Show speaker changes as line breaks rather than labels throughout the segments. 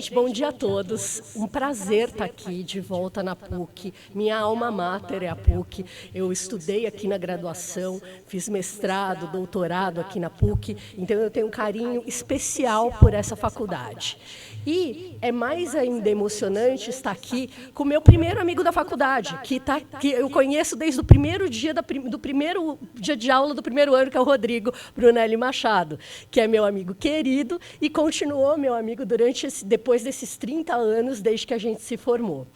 Gente, bom dia a todos. Um prazer estar aqui de volta na PUC. Minha alma mater é a PUC. Eu estudei aqui na graduação, fiz mestrado, doutorado aqui na PUC, então eu tenho um carinho especial por essa faculdade. E é mais ainda emocionante estar aqui com o meu primeiro amigo da faculdade, que eu conheço desde o primeiro dia do primeiro dia de aula do primeiro ano, que é o Rodrigo Brunelli Machado, que é meu amigo querido e continuou meu amigo depois desses 30 anos, desde que a gente se formou.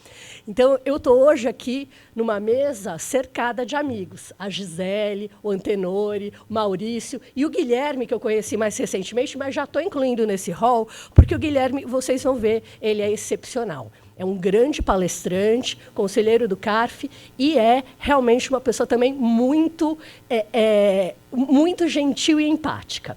Então, eu estou hoje aqui numa mesa cercada de amigos. A Gisele, o Antenori, o Maurício e o Guilherme, que eu conheci mais recentemente, mas já estou incluindo nesse hall, porque o Guilherme, vocês vão ver, ele é excepcional. É um grande palestrante, conselheiro do CARF, e é realmente uma pessoa também muito gentil e empática.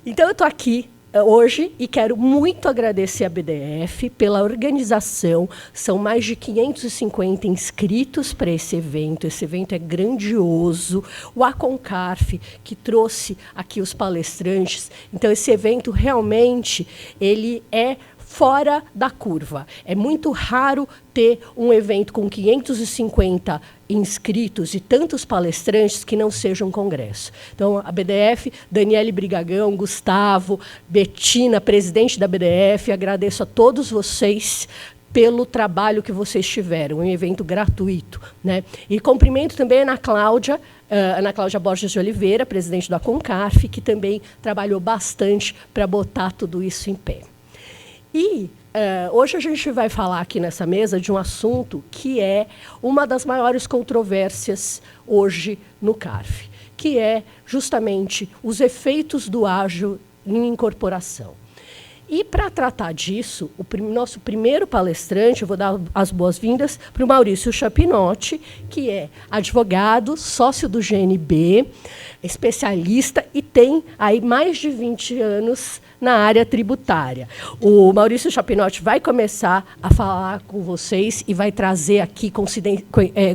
Então, eu estou aqui hoje e quero muito agradecer à BDF pela organização. São mais de 550 inscritos para esse evento. Esse evento é grandioso. O Aconcarf, que trouxe aqui os palestrantes. Então, esse evento realmente ele é fora da curva. É muito raro ter um evento com 550 inscritos e tantos palestrantes que não seja um congresso. Então, a BDF, Daniele Brigagão, Gustavo, Betina, presidente da BDF, agradeço a todos vocês pelo trabalho que vocês tiveram, um evento gratuito, né? E cumprimento também a Ana Cláudia Borges de Oliveira, presidente da Aconcarf, que também trabalhou bastante para botar tudo isso em pé. E hoje a gente vai falar aqui nessa mesa de um assunto que é uma das maiores controvérsias hoje no CARF, que é justamente os efeitos do ágil em incorporação. E, para tratar disso, o nosso primeiro palestrante, eu vou dar as boas-vindas para o Maurício Chapinotti, que é advogado, sócio do GNB, especialista e tem aí mais de 20 anos na área tributária. O Maurício Chapinotti vai começar a falar com vocês e vai trazer aqui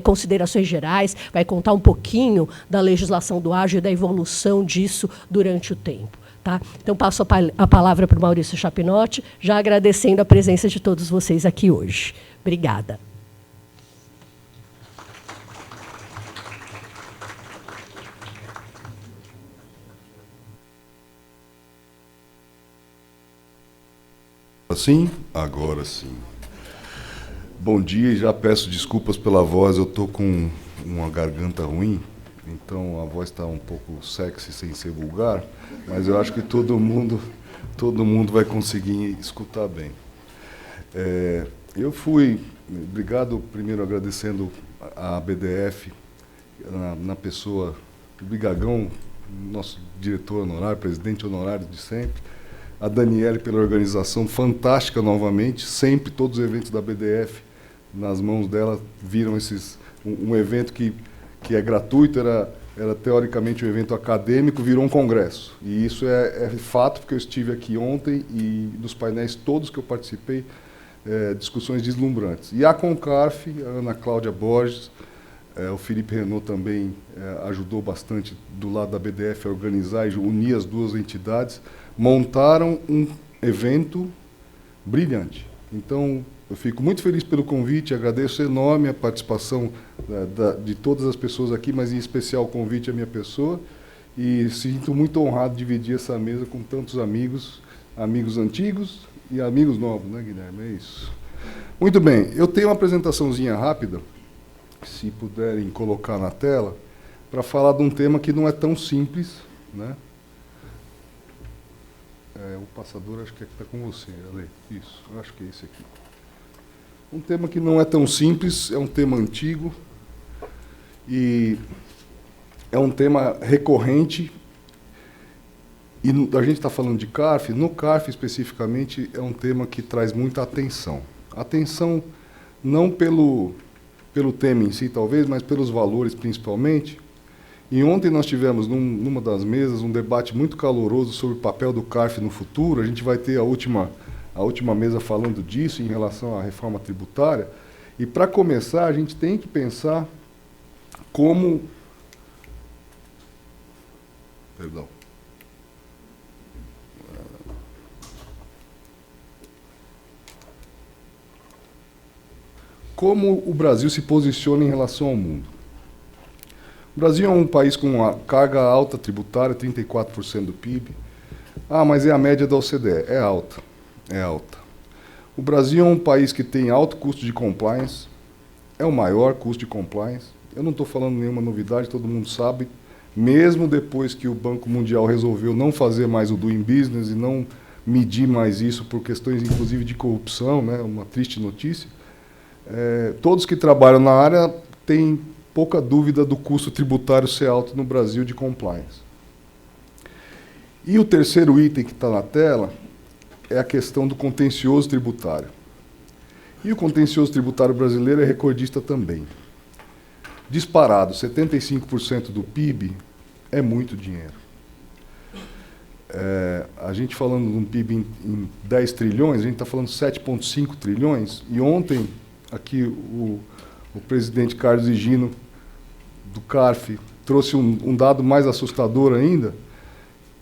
considerações gerais, vai contar um pouquinho da legislação do ágil e da evolução disso durante o tempo. Tá? Então, passo a palavra para o Maurício Chapinotti, já agradecendo a presença de todos vocês aqui hoje. Obrigada.
Assim? Agora sim. Bom dia e já peço desculpas pela voz, eu estou com uma garganta ruim, então a voz está um pouco sexy sem ser vulgar, mas eu acho que todo mundo vai conseguir escutar bem. Obrigado primeiro agradecendo a BDF, na pessoa do Brigagão, nosso diretor honorário, presidente honorário de sempre, a Daniele pela organização fantástica novamente, sempre todos os eventos da BDF nas mãos dela viram um evento que é gratuito, era teoricamente um evento acadêmico, virou um congresso. E isso é fato, porque eu estive aqui ontem e nos painéis todos que eu participei, discussões deslumbrantes. E a Aconcarf, a Ana Cláudia Borges, o Felipe Renault também ajudou bastante do lado da BDF a organizar e unir as duas entidades, montaram um evento brilhante. Então, eu fico muito feliz pelo convite, agradeço enorme a participação de todas as pessoas aqui, mas em especial o convite à minha pessoa, e sinto muito honrado de dividir essa mesa com tantos amigos, amigos antigos e amigos novos, né, Guilherme? É isso. Muito bem, eu tenho uma apresentaçãozinha rápida, se puderem colocar na tela, para falar de um tema que não é tão simples, né? O passador acho que está com você, Ale. Isso, eu acho que é esse aqui. Um tema que não é tão simples, é um tema antigo e é um tema recorrente. E a gente está falando de CARF, no CARF especificamente é um tema que traz muita atenção. Atenção não pelo tema em si, talvez, mas pelos valores principalmente. E ontem nós tivemos, numa das mesas, um debate muito caloroso sobre o papel do CARF no futuro. A gente vai ter a última mesa falando disso em relação à reforma tributária. E, para começar, a gente tem que pensar como... Perdão. como o Brasil se posiciona em relação ao mundo. O Brasil é um país com uma carga alta tributária, 34% do PIB. Ah, mas é a média da OCDE. É alta, é alta. O Brasil é um país que tem alto custo de compliance, é o maior custo de compliance. Eu não estou falando nenhuma novidade, todo mundo sabe. Mesmo depois que o Banco Mundial resolveu não fazer mais o doing business e não medir mais isso por questões, inclusive, de corrupção, né, uma triste notícia, todos que trabalham na área têm pouca dúvida do custo tributário ser alto no Brasil de compliance. E o terceiro item que está na tela é a questão do contencioso tributário. E o contencioso tributário brasileiro é recordista também. Disparado, 75% do PIB é muito dinheiro. A gente falando de um PIB em 10 trilhões, a gente está falando 7,5 trilhões, e ontem aqui o presidente Carlos Higino, do CARF, trouxe um dado mais assustador ainda,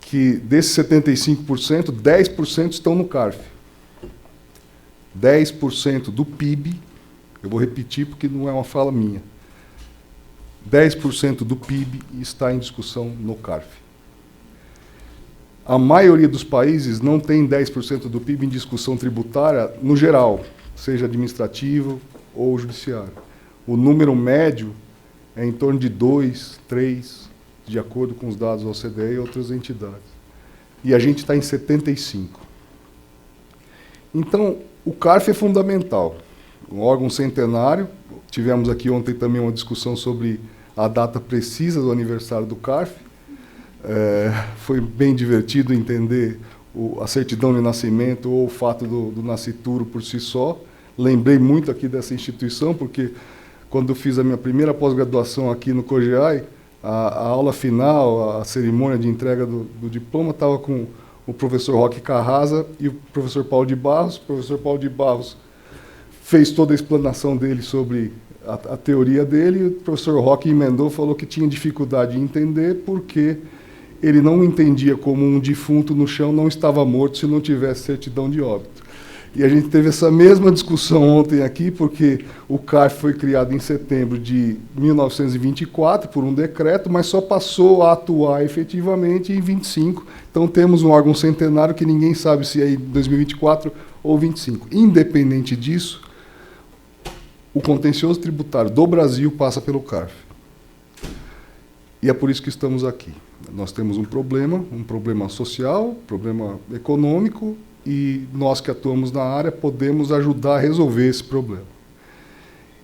que desses 75%, 10% estão no CARF. 10% do PIB, eu vou repetir porque não é uma fala minha, 10% do PIB está em discussão no CARF. A maioria dos países não tem 10% do PIB em discussão tributária no geral, seja administrativo ou judiciário. O número médio é em torno de 2, 3, de acordo com os dados da OCDE e outras entidades. E a gente está em 75. Então, o CARF é fundamental. Um órgão centenário. Tivemos aqui ontem também uma discussão sobre a data precisa do aniversário do CARF. Foi bem divertido entender a certidão de nascimento ou o fato do nascituro por si só. Lembrei muito aqui dessa instituição, porque quando eu fiz a minha primeira pós-graduação aqui no COGEAI, a aula final, a cerimônia de entrega do diploma, estava com o professor Roque Carrasa e o professor Paulo de Barros. O professor Paulo de Barros fez toda a explanação dele sobre a teoria dele, e o professor Roque emendou, falou que tinha dificuldade em entender porque ele não entendia como um defunto no chão não estava morto se não tivesse certidão de óbito. E a gente teve essa mesma discussão ontem aqui, porque o CARF foi criado em setembro de 1924 por um decreto, mas só passou a atuar efetivamente em 25. Então temos um órgão centenário que ninguém sabe se é em 2024 ou 25. Independente disso, o contencioso tributário do Brasil passa pelo CARF. E é por isso que estamos aqui. Nós temos um problema social, problema econômico, e nós que atuamos na área podemos ajudar a resolver esse problema.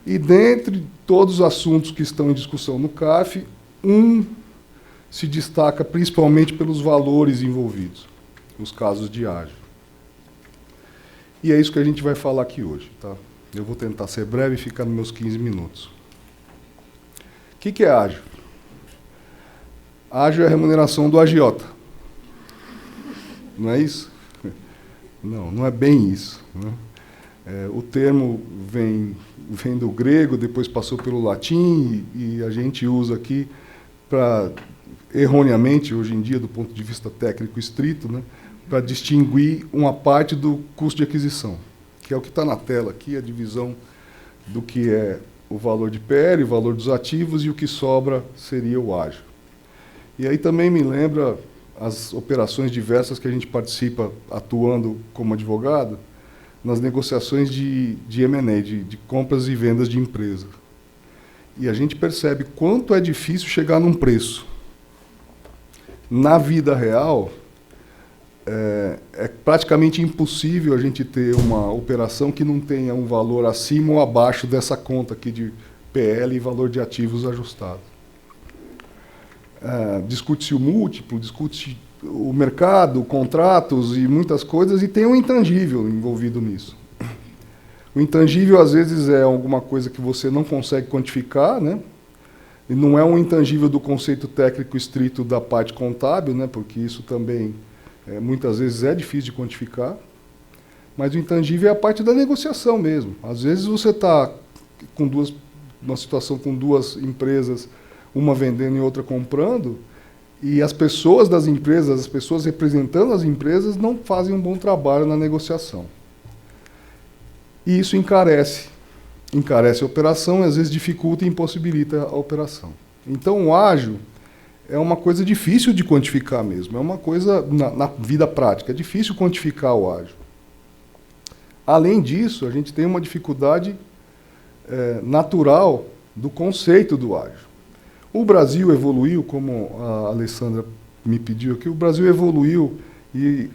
E dentre todos os assuntos que estão em discussão no CARF, se destaca principalmente pelos valores envolvidos, os casos de ágio. E é isso que a gente vai falar aqui hoje. Tá? Eu vou tentar ser breve e ficar nos meus 15 minutos. O que é ágio? Ágio é a remuneração do agiota. Não é isso? Não é bem isso. Né? O termo vem do grego, depois passou pelo latim, e a gente usa aqui para, erroneamente, hoje em dia, do ponto de vista técnico estrito, né, para distinguir uma parte do custo de aquisição, que é o que está na tela aqui, a divisão do que é o valor de PL, o valor dos ativos, e o que sobra seria o ágio. E aí também me lembra as operações diversas que a gente participa atuando como advogado nas negociações de M&A, de compras e vendas de empresa. E a gente percebe quanto é difícil chegar num preço. Na vida real, é praticamente impossível a gente ter uma operação que não tenha um valor acima ou abaixo dessa conta aqui de PL e valor de ativos ajustado. Discute-se o múltiplo, discute-se o mercado, contratos e muitas coisas, e tem um intangível envolvido nisso. O intangível, às vezes, é alguma coisa que você não consegue quantificar, né? E não é um intangível do conceito técnico estrito da parte contábil, né? Porque isso também, muitas vezes, é difícil de quantificar. Mas o intangível é a parte da negociação mesmo. Às vezes você está com uma situação com duas empresas, uma vendendo e outra comprando, e as pessoas das empresas, as pessoas representando as empresas, não fazem um bom trabalho na negociação. E isso encarece encarece a operação e às vezes dificulta e impossibilita a operação. Então, o ágil é uma coisa difícil de quantificar mesmo, é uma coisa na vida prática, é difícil quantificar o ágil. Além disso, a gente tem uma dificuldade natural do conceito do ágil. O Brasil evoluiu, como a Alessandra me pediu aqui, o Brasil evoluiu e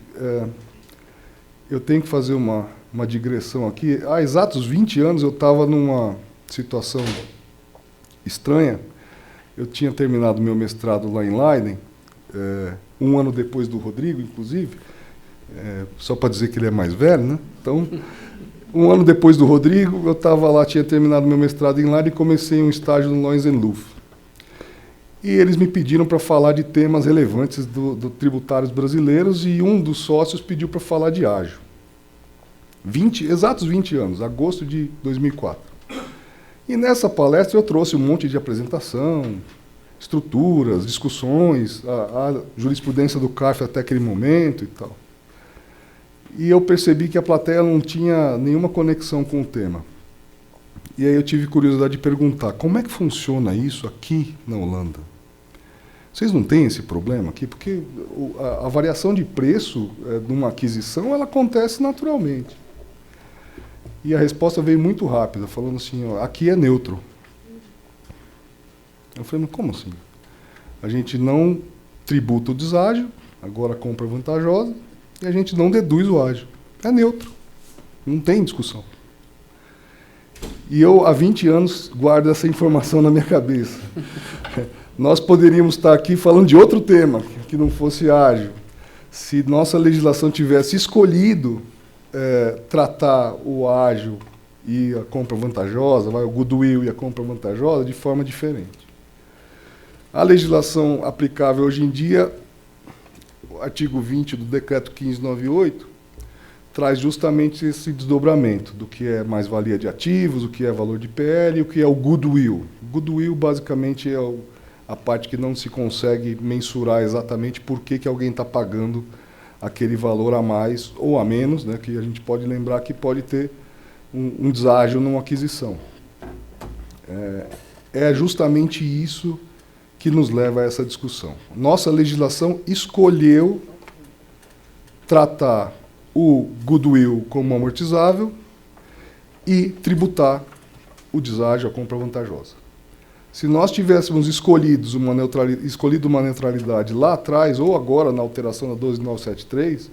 eu tenho que fazer uma digressão aqui. Há exatos 20 anos eu estava numa situação estranha. Eu tinha terminado meu mestrado lá em Leiden, um ano depois do Rodrigo, inclusive, só para dizer que ele é mais velho, né? Então, um ano depois do Rodrigo, eu estava lá, tinha terminado meu mestrado em Leiden e comecei um estágio no Loyens & Loeff. E eles me pediram para falar de temas relevantes do tributários brasileiros e um dos sócios pediu para falar de ágil. Exatos 20 anos, agosto de 2004. E nessa palestra eu trouxe um monte de apresentação, estruturas, discussões, a jurisprudência do CARF até aquele momento e tal. E eu percebi que a plateia não tinha nenhuma conexão com o tema. E aí eu tive curiosidade de perguntar, como é que funciona isso aqui na Holanda? Vocês não têm esse problema aqui? Porque a variação de preço de uma aquisição, ela acontece naturalmente. E a resposta veio muito rápida, falando assim, ó, aqui é neutro. Eu falei, mas como assim? A gente não tributa o deságio, agora a compra é vantajosa, e a gente não deduz o ágio. É neutro. Não tem discussão. E eu, há 20 anos, guardo essa informação na minha cabeça. Nós poderíamos estar aqui falando de outro tema, que não fosse ágil. Se nossa legislação tivesse escolhido tratar o ágil e a compra vantajosa, o goodwill e a compra vantajosa, de forma diferente. A legislação aplicável hoje em dia, o artigo 20 do Decreto 1598, traz justamente esse desdobramento do que é mais-valia de ativos, o que é valor de PL e o que é o goodwill. Goodwill, basicamente, é a parte que não se consegue mensurar exatamente por que alguém está pagando aquele valor a mais ou a menos, né, que a gente pode lembrar que pode ter um deságio numa aquisição. É justamente isso que nos leva a essa discussão. Nossa legislação escolheu tratar o goodwill como amortizável e tributar o deságio, a compra vantajosa. Se nós tivéssemos escolhido uma neutralidade lá atrás, ou agora na alteração da 12973,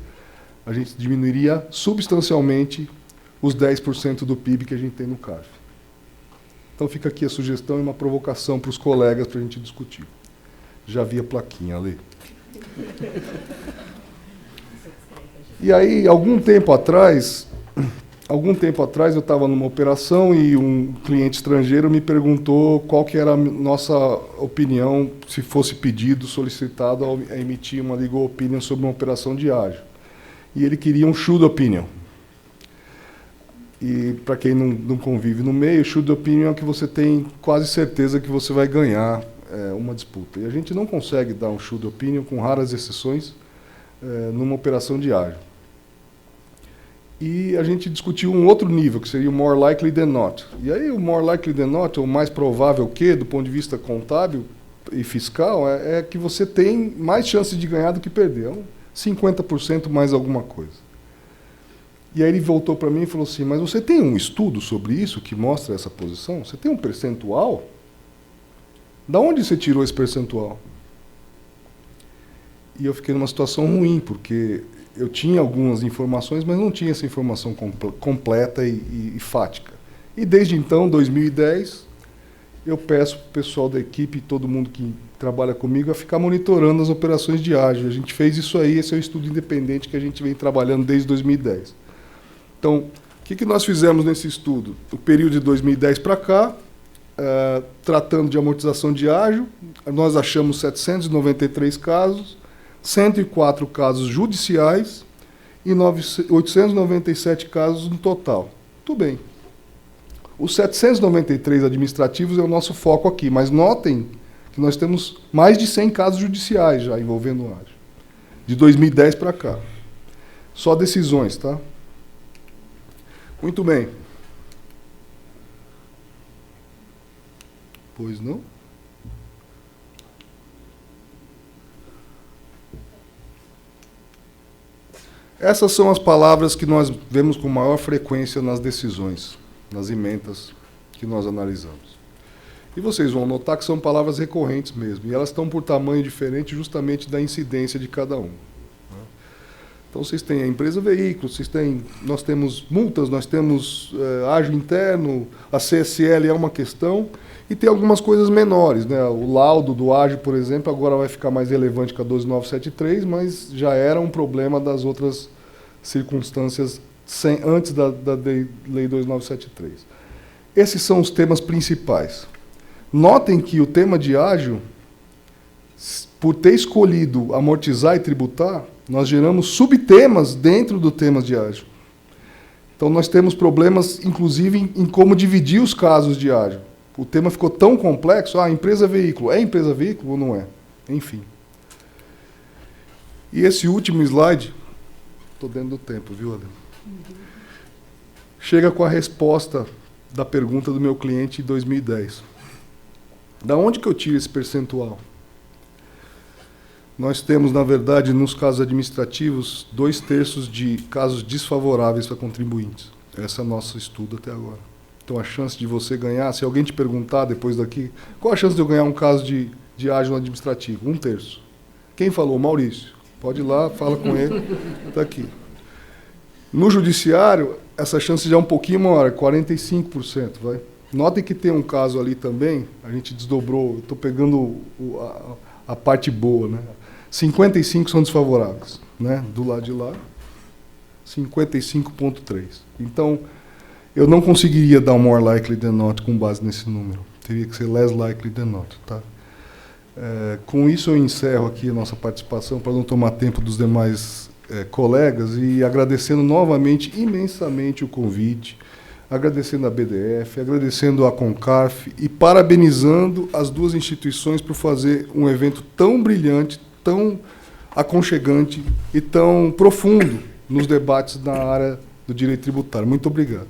a gente diminuiria substancialmente os 10% do PIB que a gente tem no CARF. Então fica aqui a sugestão e uma provocação para os colegas para a gente discutir. Já vi a plaquinha ali. E aí, algum tempo atrás eu estava numa operação e um cliente estrangeiro me perguntou qual que era a nossa opinião se fosse pedido, solicitado a emitir uma legal opinion sobre uma operação de ágio. E ele queria um should opinion. E, para quem não convive no meio, should opinion é que você tem quase certeza que você vai ganhar uma disputa. E a gente não consegue dar um should opinion, com raras exceções, numa operação de ágio. E a gente discutiu um outro nível, que seria o more likely than not. E aí o more likely than not, ou mais provável que, do ponto de vista contábil e fiscal, é que você tem mais chances de ganhar do que perder. 50% mais alguma coisa. E aí ele voltou para mim e falou assim, mas você tem um estudo sobre isso que mostra essa posição? Você tem um percentual? Da onde você tirou esse percentual? E eu fiquei numa situação ruim, porque eu tinha algumas informações, mas não tinha essa informação completa e fática. E desde então, 2010, eu peço para o pessoal da equipe, todo mundo que trabalha comigo, a ficar monitorando as operações de ágio. A gente fez isso aí, esse é o estudo independente que a gente vem trabalhando desde 2010. Então, o que nós fizemos nesse estudo? O período de 2010 para cá, tratando de amortização de ágio, nós achamos 793 casos, 104 casos judiciais e 897 casos no total. Tudo bem. Os 793 administrativos é o nosso foco aqui, mas notem que nós temos mais de 100 casos judiciais já envolvendo o ágio, de 2010 para cá. Só decisões, tá? Muito bem. Pois não? Essas são as palavras que nós vemos com maior frequência nas decisões, nas emendas que nós analisamos. E vocês vão notar que são palavras recorrentes mesmo, e elas estão por tamanho diferente justamente da incidência de cada um. Então vocês têm a empresa veículo, nós temos multas, nós temos ágio interno, a CSL é uma questão, e tem algumas coisas menores, né? O laudo do ágio, por exemplo, agora vai ficar mais relevante que a 12973, mas já era um problema das outras circunstâncias antes da Lei 2973. Esses são os temas principais. Notem que o tema de ágio, por ter escolhido amortizar e tributar, nós geramos subtemas dentro do tema de ágio. Então nós temos problemas, inclusive, em como dividir os casos de ágio. O tema ficou tão complexo, empresa veículo, é empresa veículo ou não é? Enfim. E esse último slide, estou dentro do tempo, viu, Adel? Chega com a resposta da pergunta do meu cliente em 2010. Da onde que eu tiro esse percentual? Nós temos, na verdade, nos casos administrativos, 2/3 de casos desfavoráveis para contribuintes. Esse é o nosso estudo até agora. Então, a chance de você ganhar, se alguém te perguntar depois daqui, qual a chance de eu ganhar um caso de ágio no administrativo? 1/3. Quem falou? Maurício. Pode ir lá, fala com ele, está aqui. No judiciário, essa chance já é um pouquinho maior, 45%. Vai. Notem que tem um caso ali também, a gente desdobrou, estou pegando a parte boa, né? 55 são desfavoráveis, né? Do lado de lá, 55,3. Então, eu não conseguiria dar um more likely than not com base nesse número. Teria que ser less likely than not, tá? Com isso, eu encerro aqui a nossa participação, para não tomar tempo dos demais colegas, e agradecendo novamente, imensamente, o convite, agradecendo a BDF, agradecendo a Concarf e parabenizando as duas instituições por fazer um evento tão brilhante, tão aconchegante e tão profundo nos debates na área do direito tributário. Muito obrigado.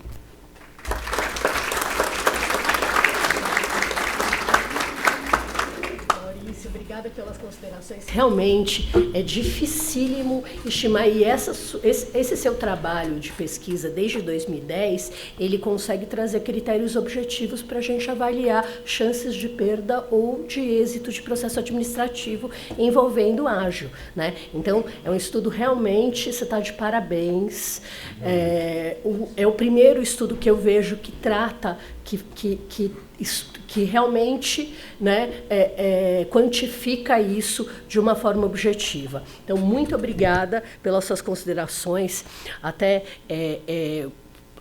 Maurício, obrigada pelas considerações. Realmente é dificílimo estimar, e esse seu trabalho de pesquisa desde 2010, ele consegue trazer critérios objetivos para a gente avaliar chances de perda ou de êxito de processo administrativo envolvendo ágio, né? Então, é um estudo realmente, você está de parabéns. É o primeiro estudo que eu vejo que trata, que realmente, né, quantifica isso de uma forma objetiva. Então, muito obrigada pelas suas considerações. Até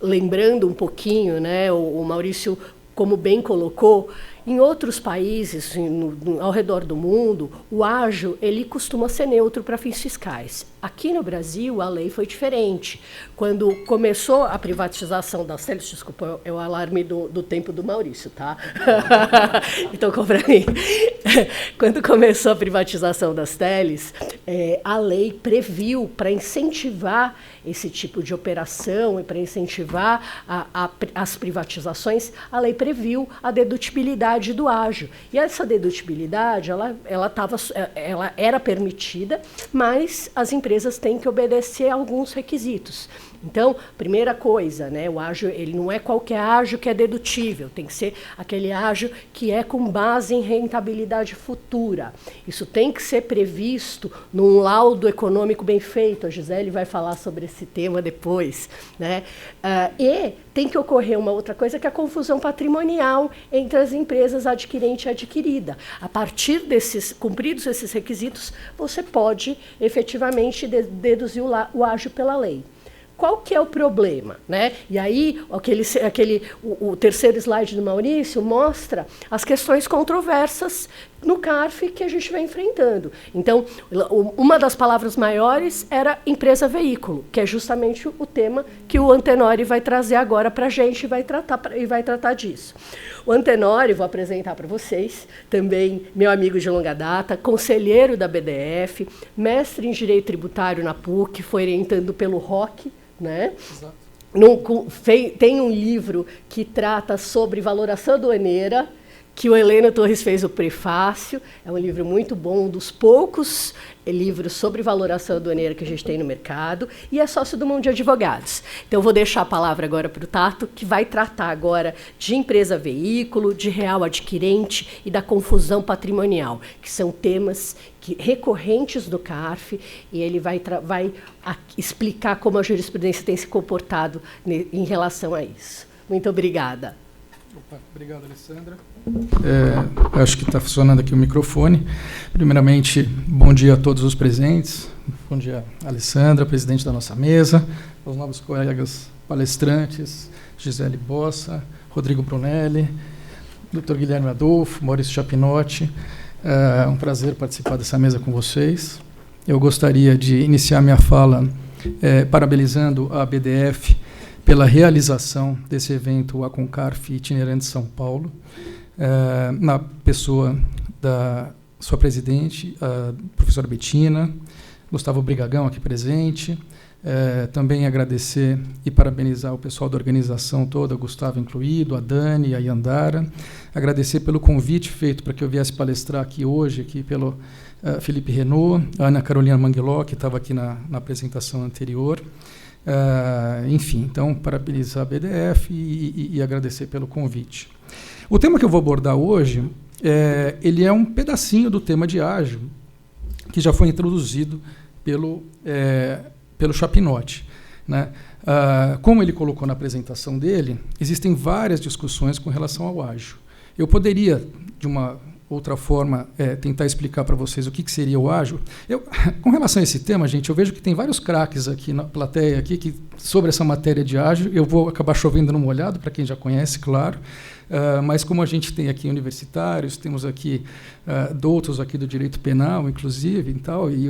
lembrando um pouquinho, né, o Maurício, como bem colocou, em outros países ao redor do mundo, o ágio ele costuma ser neutro para fins fiscais. Aqui no Brasil, a lei foi diferente. Quando começou a privatização das teles, desculpa, é o alarme do tempo do Maurício, tá? Então, para mim. Quando começou a privatização das teles, a lei previu, para incentivar esse tipo de operação e para incentivar as privatizações, a lei previu a dedutibilidade do ágio. E essa dedutibilidade, ela era permitida, mas as empresas têm que obedecer a alguns requisitos. Então, primeira coisa, né, o ágio, ele não é qualquer ágio que é dedutível, tem que ser aquele ágio que é com base em rentabilidade futura. Isso tem que ser previsto num laudo econômico bem feito, a Gisele vai falar sobre esse tema depois, né? E tem que ocorrer uma outra coisa, que é a confusão patrimonial entre as empresas adquirente e adquirida. A partir cumpridos esses requisitos, você pode efetivamente deduzir o ágio pela lei. Qual que é o problema, né? E aí, o terceiro slide do Maurício mostra as questões controversas no CARF que a gente vem enfrentando. Então, uma das palavras maiores era empresa veículo, que é justamente o tema que o Antenori vai trazer agora para a gente e vai tratar disso. O Antenori, vou apresentar para vocês, também meu amigo de longa data, conselheiro da BDF, mestre em Direito Tributário na PUC, foi orientando pelo ROC, né? Exato. Tem um livro que trata sobre valoração aduaneira, que o Heleno Torres fez o prefácio. É um livro muito bom, um dos poucos livros sobre valoração aduaneira que a gente tem no mercado, e é sócio do Mundo de Advogados. Então, eu vou deixar a palavra agora para o Tato, que vai tratar agora de empresa veículo, de real adquirente e da confusão patrimonial, que são temas recorrentes do CARF, e ele vai explicar como a jurisprudência tem se comportado em relação a isso. Muito obrigada.
Opa, obrigado, Alessandra. Acho que está funcionando aqui o microfone. Primeiramente, bom dia a todos os presentes. Bom dia, Alessandra, presidente da nossa mesa, aos novos colegas palestrantes, Gisele Bossa, Rodrigo Brunelli, Dr. Guilherme Adolfo, Maurício Chapinotti. É um prazer participar dessa mesa com vocês. Eu gostaria de iniciar minha fala parabenizando a BDF pela realização desse evento, o Aconcarf Itinerante São Paulo, na pessoa da sua presidente, a professora Betina, Gustavo Brigagão, aqui presente. Também agradecer e parabenizar o pessoal da organização toda, Gustavo incluído, a Dani, a Yandara. Agradecer pelo convite feito para que eu viesse palestrar aqui hoje, aqui pelo Felipe Renault, a Ana Carolina Manguiló, que estava aqui na apresentação anterior. Enfim, então, parabenizar a BDF e agradecer pelo convite. O tema que eu vou abordar hoje, ele é um pedacinho do tema de ágio, que já foi introduzido pelo Chapinotti, né? Como ele colocou na apresentação dele, existem várias discussões com relação ao ágio. Eu poderia, de uma outra forma, tentar explicar para vocês o que seria o ágil. Com relação a esse tema, gente, eu vejo que tem vários craques aqui na plateia aqui, que, sobre essa matéria de ágil. Eu vou acabar chovendo no molhado, para quem já conhece, claro. Mas como a gente tem aqui universitários, temos aqui doutos aqui do direito penal, inclusive,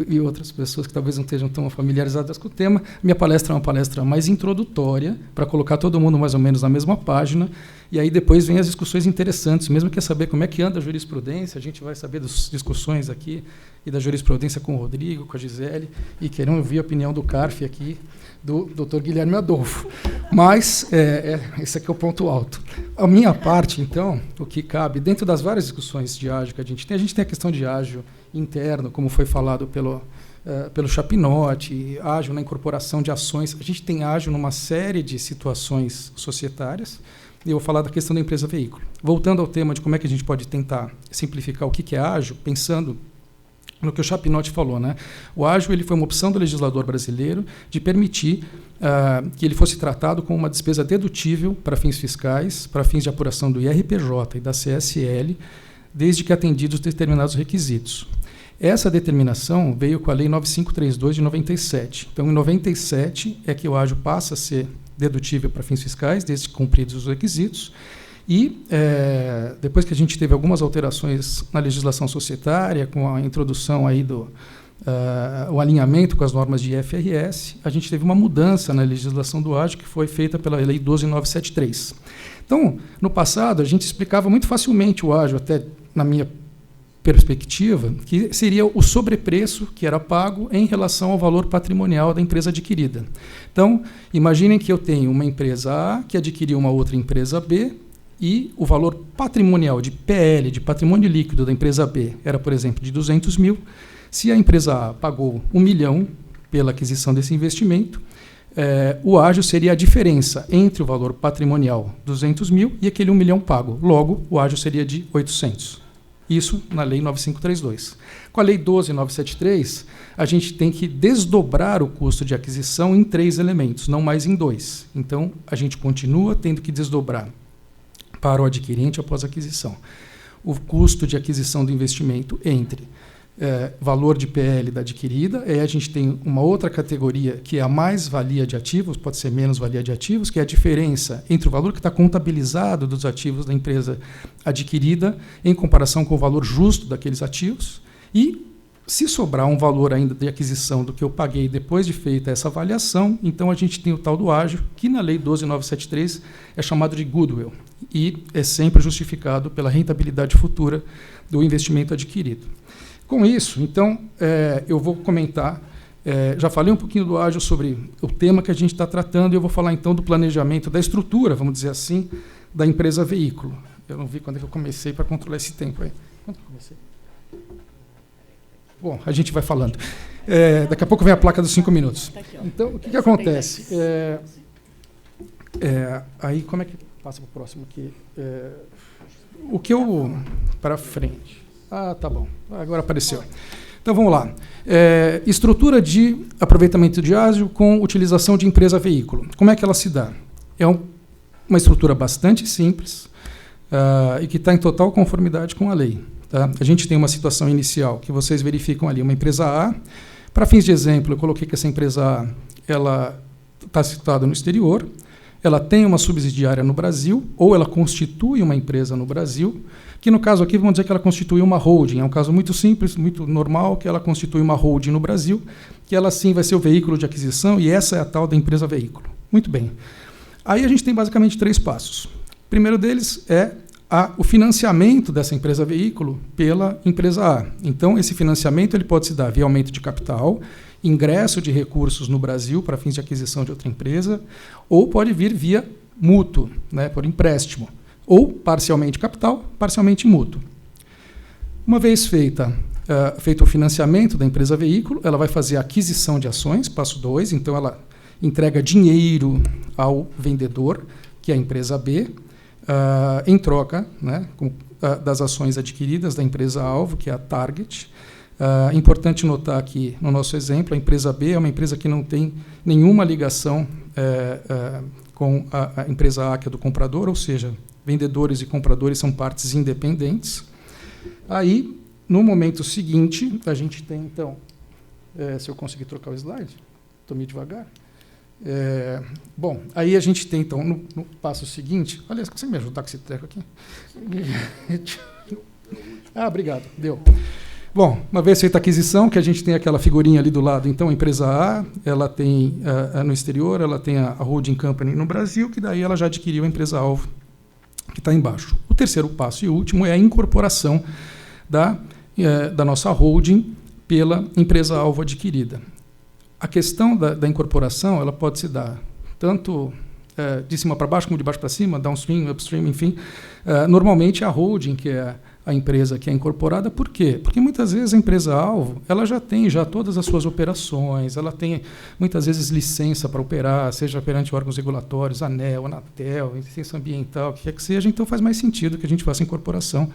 e outras pessoas que talvez não estejam tão familiarizadas com o tema, minha palestra é uma palestra mais introdutória, para colocar todo mundo mais ou menos na mesma página, e aí depois vem as discussões interessantes. Mesmo quer saber como é que anda a jurisprudência, a gente vai saber das discussões aqui e da jurisprudência com o Rodrigo, com a Gisele, e queremos ouvir a opinião do CARF aqui, do Dr. Guilherme Adolfo. Mas esse aqui é o ponto alto. A minha parte, então, o que cabe, dentro das várias discussões de ágio que a gente tem a questão de ágio interno, como foi falado pelo Chapinotti, ágio na incorporação de ações. A gente tem ágio numa série de situações societárias, e eu vou falar da questão da empresa veículo. Voltando ao tema de como é que a gente pode tentar simplificar o que é ágio, pensando no que o Chapinotti falou, né? O ágio ele foi uma opção do legislador brasileiro de permitir que ele fosse tratado como uma despesa dedutível para fins fiscais, para fins de apuração do IRPJ e da CSL, desde que atendidos determinados requisitos. Essa determinação veio com a Lei 9532 de 97. Então, em 97 é que o ágio passa a ser dedutível para fins fiscais, desde que cumpridos os requisitos. E, depois que a gente teve algumas alterações na legislação societária, com a introdução aí o alinhamento com as normas de IFRS, a gente teve uma mudança na legislação do ágio, que foi feita pela Lei 12973. Então, no passado, a gente explicava muito facilmente o ágio, até na minha perspectiva, que seria o sobrepreço que era pago em relação ao valor patrimonial da empresa adquirida. Então, imaginem que eu tenho uma empresa A que adquiriu uma outra empresa B, e o valor patrimonial de PL, de patrimônio líquido da empresa B, era, por exemplo, de 200 mil. Se a empresa A pagou 1 milhão pela aquisição desse investimento, o ágio seria a diferença entre o valor patrimonial, 200 mil, e aquele 1 milhão pago. Logo, o ágio seria de 800. Isso na Lei 9532. Com a Lei 12973, a gente tem que desdobrar o custo de aquisição em 3 elementos, não mais em 2. Então, a gente continua tendo que desdobrar para o adquirente após a aquisição o custo de aquisição do investimento entre valor de PL da adquirida, a gente tem uma outra categoria que é a mais-valia de ativos, pode ser menos-valia de ativos, que é a diferença entre o valor que está contabilizado dos ativos da empresa adquirida em comparação com o valor justo daqueles ativos, e se sobrar um valor ainda de aquisição do que eu paguei depois de feita essa avaliação, então a gente tem o tal do ágio, que na Lei 12973 é chamado de goodwill, e é sempre justificado pela rentabilidade futura do investimento adquirido. Com isso, então, eu vou comentar, já falei um pouquinho do ágio sobre o tema que a gente está tratando, e eu vou falar então do planejamento, da estrutura, vamos dizer assim, da empresa veículo. Eu não vi quando é que eu comecei para controlar esse tempo aí. Quando eu comecei? Bom, a gente vai falando. Daqui a pouco vem a placa dos 5 minutos. Então, o que acontece? Aí, como é que passa para o próximo aqui? O que eu... Para frente. Tá bom. Agora apareceu. Então, vamos lá. Estrutura de aproveitamento de ágio com utilização de empresa-veículo. Como é que ela se dá? É uma estrutura bastante simples e que está em total conformidade com a lei. Tá? A gente tem uma situação inicial que vocês verificam ali, uma empresa A. Para fins de exemplo, eu coloquei que essa empresa A ela está situada no exterior, ela tem uma subsidiária no Brasil, ou ela constitui uma empresa no Brasil, que no caso aqui vamos dizer que ela constitui uma holding. É um caso muito simples, muito normal, que ela constitui uma holding no Brasil, que ela sim vai ser o veículo de aquisição, e essa é a tal da empresa-veículo. Muito bem. Aí a gente tem basicamente 3 passos. O primeiro deles é o financiamento dessa empresa-veículo pela empresa A. Então, esse financiamento ele pode se dar via aumento de capital, ingresso de recursos no Brasil para fins de aquisição de outra empresa, ou pode vir via mútuo, né, por empréstimo, ou parcialmente capital, parcialmente mútuo. Uma vez feito o financiamento da empresa-veículo, ela vai fazer a aquisição de ações, passo 2, então ela entrega dinheiro ao vendedor, que é a empresa B, em troca, né, das ações adquiridas da empresa-alvo, que é a Target. Importante notar que, no nosso exemplo, a empresa B é uma empresa que não tem nenhuma ligação com a empresa A, que é do comprador, ou seja, vendedores e compradores são partes independentes. Aí, no momento seguinte, a gente tem, então, se eu conseguir trocar o slide, estou meio devagar. Bom, aí a gente tem, então, no passo seguinte... Aliás, consegue me ajudar com esse treco aqui? Obrigado, deu. Bom, uma vez feita a aquisição, que a gente tem aquela figurinha ali do lado, então, a empresa A, ela tem, no exterior, ela tem a holding company no Brasil, que daí ela já adquiriu a empresa-alvo, que está embaixo. O terceiro passo e último é a incorporação da nossa holding pela empresa-alvo adquirida. A questão da incorporação ela pode se dar tanto de cima para baixo como de baixo para cima, downstream, upstream, enfim. Normalmente a holding, que é a empresa que é incorporada, por quê? Porque muitas vezes a empresa-alvo ela já tem todas as suas operações, ela tem muitas vezes licença para operar, seja perante órgãos regulatórios, ANEEL, Anatel, licença ambiental, o que quer que seja, então faz mais sentido que a gente faça a incorporação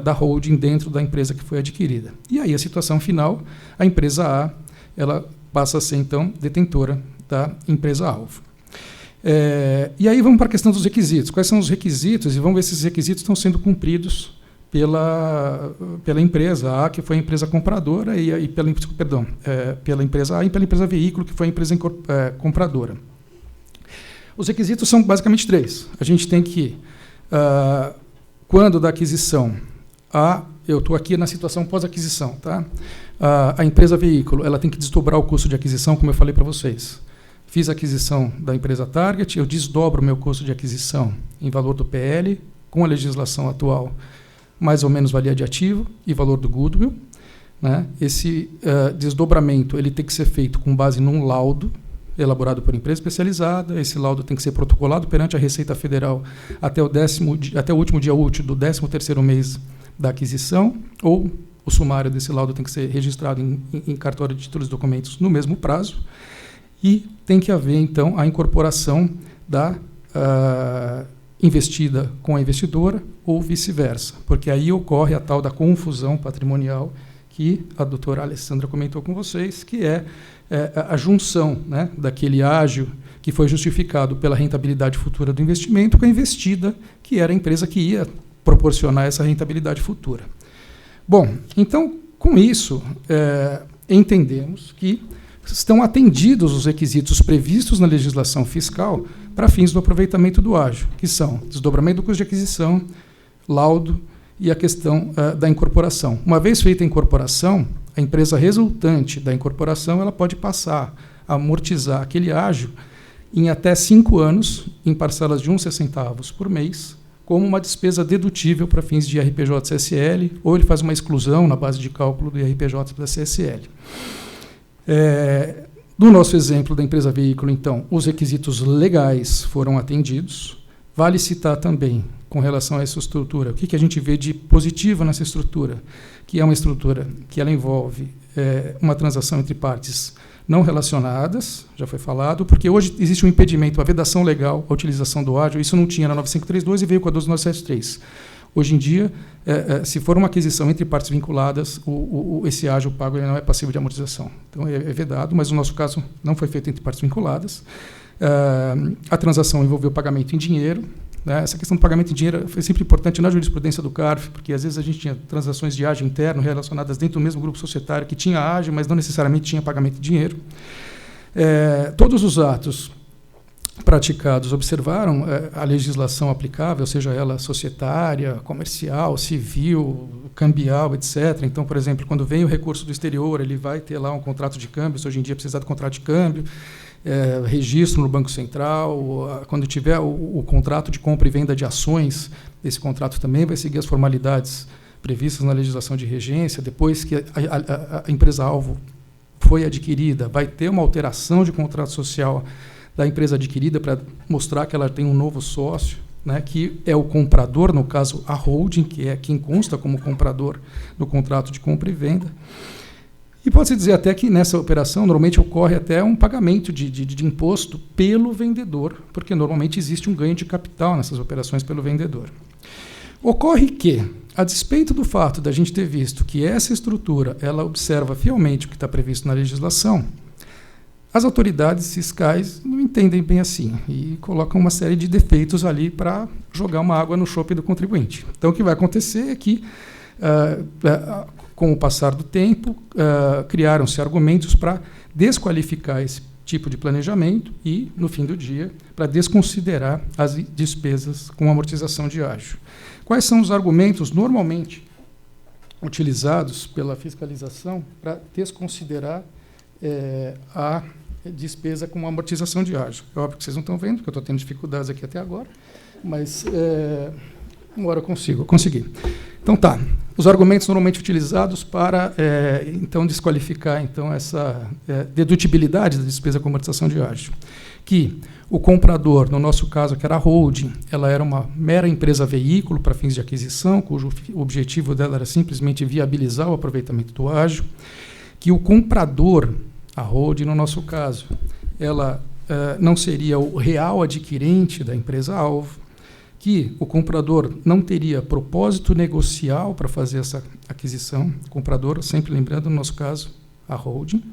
da holding dentro da empresa que foi adquirida. E aí a situação final, a empresa A, ela passa a ser, então, detentora da empresa-alvo. E aí vamos para a questão dos requisitos. Quais são os requisitos? E vamos ver se esses requisitos estão sendo cumpridos pela empresa A, que foi a empresa compradora, pela empresa A e pela empresa veículo, que foi a empresa compradora. Os requisitos são basicamente 3. A gente tem que, quando da aquisição, eu estou aqui na situação pós-aquisição, tá? A empresa veículo ela tem que desdobrar o custo de aquisição, como eu falei para vocês. Fiz a aquisição da empresa Target, eu desdobro o meu custo de aquisição em valor do PL, com a legislação atual, mais ou menos valia de ativo e valor do goodwill. Né? Esse desdobramento ele tem que ser feito com base num laudo elaborado por empresa especializada. Esse laudo tem que ser protocolado perante a Receita Federal até o último dia útil do 13º mês da aquisição, ou o sumário desse laudo tem que ser registrado em cartório de títulos e documentos no mesmo prazo, e tem que haver, então, a incorporação da investida com a investidora ou vice-versa, porque aí ocorre a tal da confusão patrimonial que a doutora Alessandra comentou com vocês, que é a junção, né, daquele ágio que foi justificado pela rentabilidade futura do investimento com a investida, que era a empresa que ia proporcionar essa rentabilidade futura. Bom, então, com isso, entendemos que estão atendidos os requisitos previstos na legislação fiscal para fins do aproveitamento do ágio, que são desdobramento do custo de aquisição, laudo e a questão da incorporação. Uma vez feita a incorporação, a empresa resultante da incorporação ela pode passar a amortizar aquele ágio em até 5 anos, em parcelas de 1,60 centavos por mês, como uma despesa dedutível para fins de IRPJ-CSL, ou ele faz uma exclusão na base de cálculo do IRPJ da CSL. No nosso exemplo da empresa veículo, então, os requisitos legais foram atendidos, Vale citar também, com relação a essa estrutura, o que a gente vê de positivo nessa estrutura, que é uma estrutura que ela envolve uma transação entre partes não relacionadas, já foi falado, porque hoje existe um impedimento, a vedação legal, a utilização do ágil, isso não tinha na 9532 e veio com a 12973. Hoje em dia, se for uma aquisição entre partes vinculadas, esse ágil pago ele não é passível de amortização. Então, é vedado, mas no nosso caso não foi feito entre partes vinculadas. A transação envolveu pagamento em dinheiro. Né? Essa questão do pagamento em dinheiro foi sempre importante na jurisprudência do CARF, porque às vezes a gente tinha transações de ágio interno relacionadas dentro do mesmo grupo societário que tinha ágio, mas não necessariamente tinha pagamento em dinheiro. Todos os atos praticados observaram a legislação aplicável, seja ela societária, comercial, civil, cambial, etc. Então, por exemplo, quando vem o recurso do exterior, ele vai ter lá um contrato de câmbio, hoje em dia precisa de contrato de câmbio, registro no Banco Central, quando tiver o contrato de compra e venda de ações, esse contrato também vai seguir as formalidades previstas na legislação de regência. Depois que a empresa-alvo foi adquirida, vai ter uma alteração de contrato social da empresa adquirida para mostrar que ela tem um novo sócio, né, que é o comprador, no caso a holding, que é quem consta como comprador no contrato de compra e venda. E pode-se dizer até que nessa operação normalmente ocorre até um pagamento de imposto pelo vendedor, porque normalmente existe um ganho de capital nessas operações pelo vendedor. Ocorre que, a despeito do fato da gente ter visto que essa estrutura ela observa fielmente o que está previsto na legislação, as autoridades fiscais não entendem bem assim e colocam uma série de defeitos ali para jogar uma água no chope do contribuinte. Então, o que vai acontecer é que, com o passar do tempo, criaram-se argumentos para desqualificar esse tipo de planejamento e, no fim do dia, para desconsiderar as despesas com amortização de ágio. Quais são os argumentos normalmente utilizados pela fiscalização para desconsiderar a despesa com amortização de ágio? É óbvio que vocês não estão vendo, porque eu estou tendo dificuldades aqui até agora, mas uma hora eu consegui. Então, tá. Os argumentos normalmente utilizados para, então, desqualificar então, essa dedutibilidade da despesa com amortização de ágio. Que o comprador, no nosso caso, que era a holding, ela era uma mera empresa veículo para fins de aquisição, cujo objetivo dela era simplesmente viabilizar o aproveitamento do ágio. Que o comprador, a holding, no nosso caso, ela não seria o real adquirente da empresa-alvo, que o comprador não teria propósito negocial para fazer essa aquisição, o comprador, sempre lembrando, no nosso caso, a holding,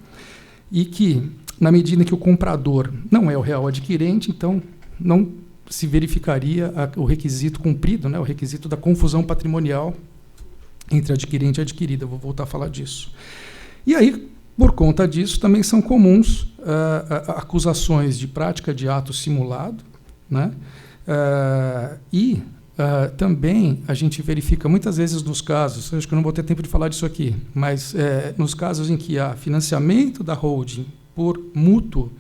e que, na medida que o comprador não é o real adquirente, então não se verificaria o requisito cumprido, né, o requisito da confusão patrimonial entre adquirente e adquirida. Vou voltar a falar disso. E aí, por conta disso, também são comuns acusações de prática de ato simulado, né? Também a gente verifica muitas vezes nos casos, acho que eu não vou ter tempo de falar disso aqui, mas nos casos em que há financiamento da holding por mútuo,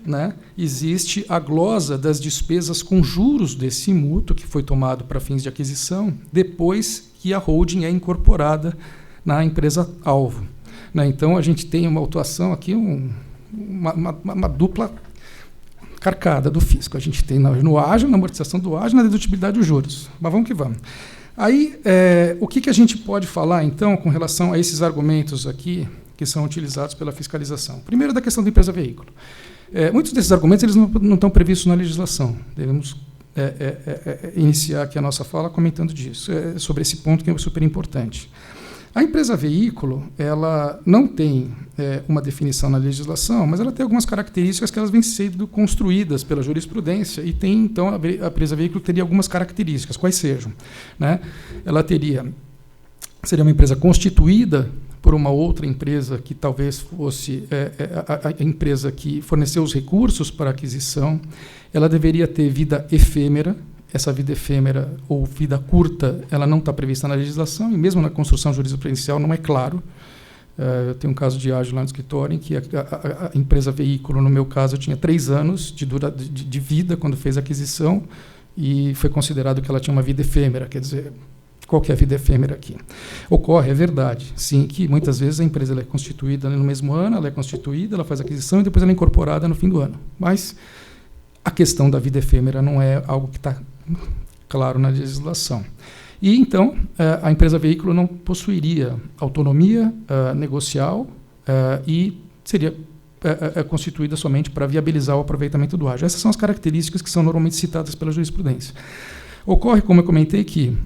né, existe a glosa das despesas com juros desse mútuo que foi tomado para fins de aquisição depois que a holding é incorporada na empresa-alvo. Né? Então, a gente tem uma atuação aqui, uma dupla carcada do fisco. A gente tem no ágio, na amortização do ágio, na dedutibilidade dos juros. Mas vamos que vamos. Aí, o que a gente pode falar, então, com relação a esses argumentos aqui que são utilizados pela fiscalização? Primeiro, da questão da empresa-veículo. Muitos desses argumentos eles não estão previstos na legislação. Devemos iniciar aqui a nossa fala comentando disso, sobre esse ponto que é super importante. A empresa-veículo, ela não tem uma definição na legislação, mas ela tem algumas características que elas vêm sendo construídas pela jurisprudência e tem, então, a empresa-veículo teria algumas características, quais sejam, né? Ela seria uma empresa constituída por uma outra empresa que talvez fosse a empresa que forneceu os recursos para a aquisição. Ela deveria ter vida efêmera. Essa vida efêmera ou vida curta, ela não está prevista na legislação, e mesmo na construção jurisprudencial não é claro. Eu tenho um caso de ágio lá no escritório, em que a empresa veículo, no meu caso, tinha 3 anos de vida quando fez a aquisição, e foi considerado que ela tinha uma vida efêmera. Quer dizer, qual que é a vida efêmera aqui? Ocorre, é verdade, sim, que muitas vezes a empresa ela é constituída no mesmo ano, ela é constituída, ela faz a aquisição e depois ela é incorporada no fim do ano. Mas a questão da vida efêmera não é algo que está claro na legislação. E, então, a empresa veículo não possuiria autonomia negocial e seria constituída somente para viabilizar o aproveitamento do ágio. Essas são as características que são normalmente citadas pela jurisprudência. Ocorre, como eu comentei, que,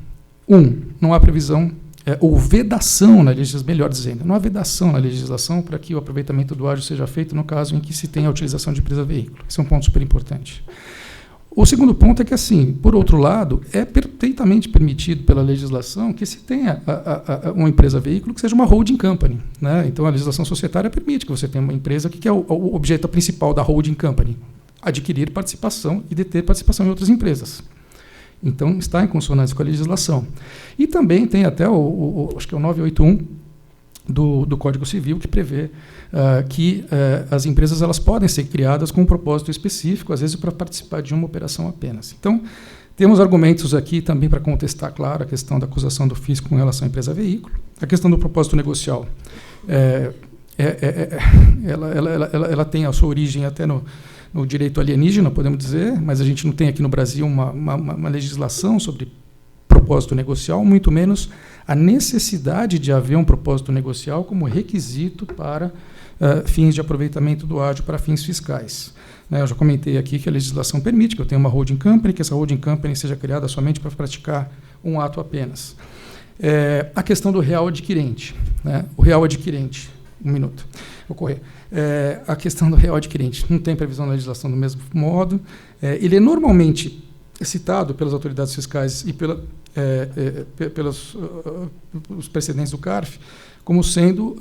não há previsão ou vedação na legislação, melhor dizendo, não há vedação na legislação para que o aproveitamento do ágio seja feito no caso em que se tenha a utilização de empresa veículo. Esse é um ponto super importante. O segundo ponto é que, assim, por outro lado, é perfeitamente permitido pela legislação que se tenha uma empresa veículo que seja uma holding company, né? Então, a legislação societária permite que você tenha uma empresa que é o objeto principal da holding company, adquirir participação e deter participação em outras empresas. Então, está em consonância com a legislação. E também tem até acho que é o 981 do Código Civil, que prevê que as empresas elas podem ser criadas com um propósito específico, às vezes para participar de uma operação apenas. Então, temos argumentos aqui também para contestar, claro, a questão da acusação do fisco com relação à empresa veículo. A questão do propósito negocial, ela tem a sua origem até no direito alienígena, podemos dizer, mas a gente não tem aqui no Brasil uma legislação sobre propósito negocial, muito menos a necessidade de haver um propósito negocial como requisito para fins de aproveitamento do ágio para fins fiscais. Eu já comentei aqui que a legislação permite que eu tenha uma holding company, que essa holding company seja criada somente para praticar um ato apenas. A questão do real adquirente. O real adquirente, vou correr. A questão do real adquirente não tem previsão na legislação do mesmo modo. Ele é normalmente citado pelas autoridades fiscais e pelos os precedentes do CARF como sendo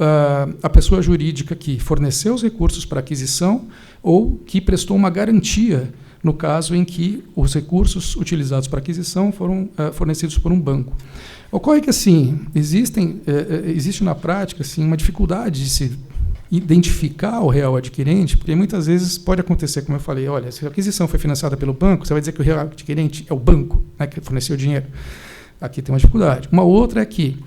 a pessoa jurídica que forneceu os recursos para aquisição ou que prestou uma garantia no caso em que os recursos utilizados para aquisição foram fornecidos por um banco. Ocorre que, assim, existe na prática assim, uma dificuldade de se identificar o real adquirente, porque muitas vezes pode acontecer, como eu falei, olha, se a aquisição foi financiada pelo banco, você vai dizer que o real adquirente é o banco, né, que forneceu o dinheiro. Aqui tem uma dificuldade. Uma outra é que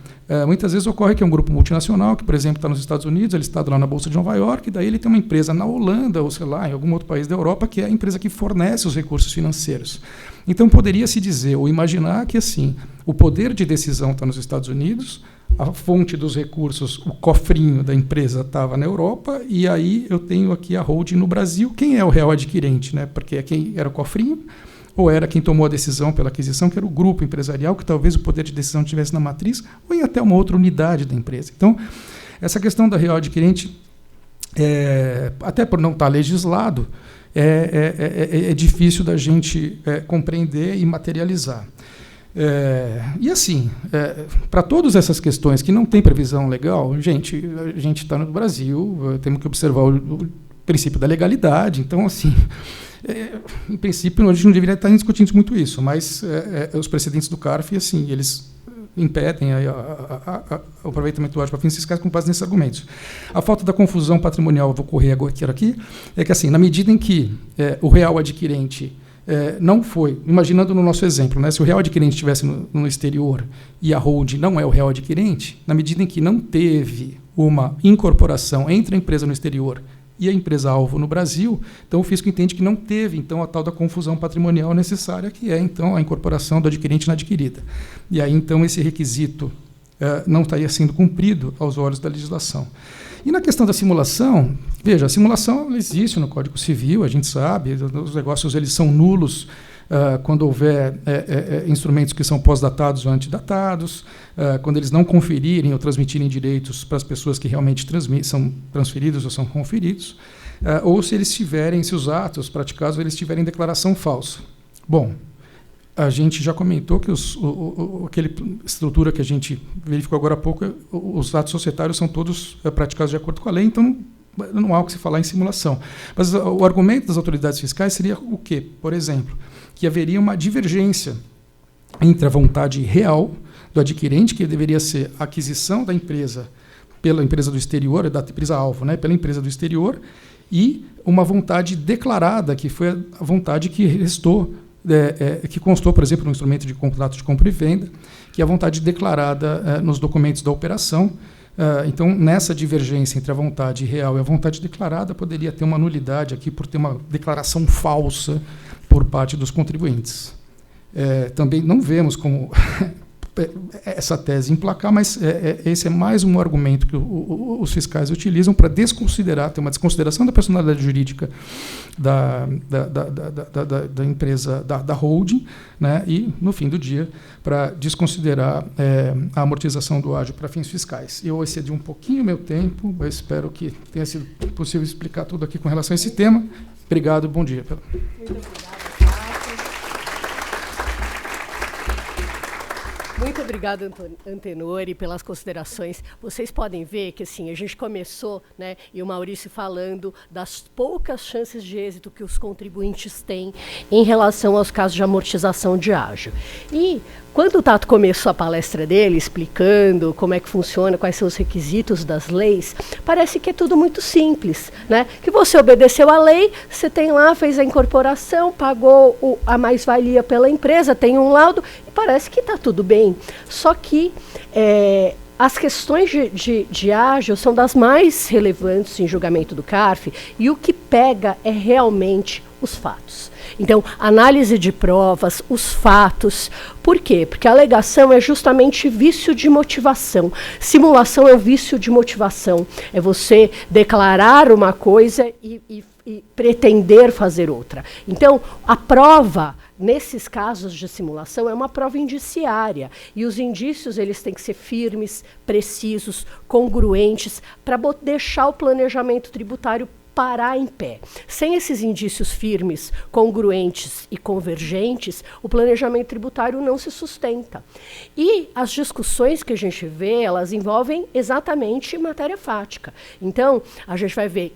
muitas vezes ocorre que é um grupo multinacional que, por exemplo, está nos Estados Unidos, ele está lá na Bolsa de Nova York, e daí ele tem uma empresa na Holanda, ou sei lá, em algum outro país da Europa, que é a empresa que fornece os recursos financeiros. Então, poderia-se dizer ou imaginar que, assim, o poder de decisão está nos Estados Unidos, a fonte dos recursos, o cofrinho da empresa estava na Europa, e aí eu tenho aqui a holding no Brasil. Quem é o real adquirente? Né? Porque quem era o cofrinho, ou era quem tomou a decisão pela aquisição, que era o grupo empresarial, que talvez o poder de decisão estivesse na matriz, ou em até uma outra unidade da empresa. Então, essa questão da real adquirente, até por não estar legislado, é difícil da gente compreender e materializar. E assim, para todas essas questões que não tem previsão legal, a gente está no Brasil, temos que observar o princípio da legalidade. Então, assim, em princípio, a gente não deveria estar discutindo muito isso, mas os precedentes do CARF, assim, eles impedem o aproveitamento do ágio para fins fiscais com base nesses argumentos. A falta da confusão patrimonial, vou correr agora aqui, é que, assim, na medida em que o real adquirente não foi, imaginando no nosso exemplo, né, se o real adquirente estivesse no exterior e a holding não é o real adquirente, na medida em que não teve uma incorporação entre a empresa no exterior e a empresa-alvo no Brasil, então o fisco entende que não teve então a tal da confusão patrimonial necessária, que é então a incorporação do adquirente na adquirida. E aí então esse requisito não estaria sendo cumprido aos olhos da legislação. E na questão da simulação, veja, a simulação existe no Código Civil, a gente sabe, os negócios eles são nulos quando houver instrumentos que são pós-datados ou antidatados, quando eles não conferirem ou transmitirem direitos para as pessoas que realmente são transferidos ou são conferidos, ou se os atos praticados eles tiverem declaração falsa. Bom, a gente já comentou que aquela estrutura que a gente verificou agora há pouco, os atos societários são todos praticados de acordo com a lei, então não há o que se falar em simulação. Mas o argumento das autoridades fiscais seria o quê? Por exemplo, que haveria uma divergência entre a vontade real do adquirente, que deveria ser a aquisição da empresa pela empresa do exterior, da empresa-alvo, né, pela empresa do exterior, e uma vontade declarada, que foi a vontade que restou, que constou, por exemplo, no instrumento de contrato de compra e venda, que é a vontade declarada nos documentos da operação. Então, nessa divergência entre a vontade real e a vontade declarada, poderia ter uma nulidade aqui por ter uma declaração falsa por parte dos contribuintes. também não vemos como essa tese emplacar, mas esse é mais um argumento que os fiscais utilizam para desconsiderar, ter uma desconsideração da personalidade jurídica da empresa, da holding, né, e, no fim do dia, para desconsiderar a amortização do ágio para fins fiscais. Eu excedi um pouquinho o meu tempo, eu espero que tenha sido possível explicar tudo aqui com relação a esse tema. Obrigado, bom dia.
Muito obrigada. Muito obrigada, Antenori, pelas considerações. Vocês podem ver que assim, a gente começou, né, e o Maurício falando das poucas chances de êxito que os contribuintes têm em relação aos casos de amortização de ágio. E quando o Tato começou a palestra dele, explicando como é que funciona, quais são os requisitos das leis, parece que é tudo muito simples, né? Que você obedeceu à lei, você tem lá, fez a incorporação, pagou a mais-valia pela empresa, tem um laudo, e parece que está tudo bem. Só que as questões de ágio são das mais relevantes em julgamento do CARF, e o que pega é realmente os fatos. Então, análise de provas, os fatos. Por quê? Porque a alegação é justamente vício de motivação. Simulação é um vício de motivação. É você declarar uma coisa e pretender fazer outra. Então, a prova, nesses casos de simulação, é uma prova indiciária. E os indícios eles têm que ser firmes, precisos, congruentes, para deixar o planejamento tributário parar em pé. Sem esses indícios firmes, congruentes e convergentes, o planejamento tributário não se sustenta. E as discussões que a gente vê, elas envolvem exatamente matéria fática. Então, a gente vai ver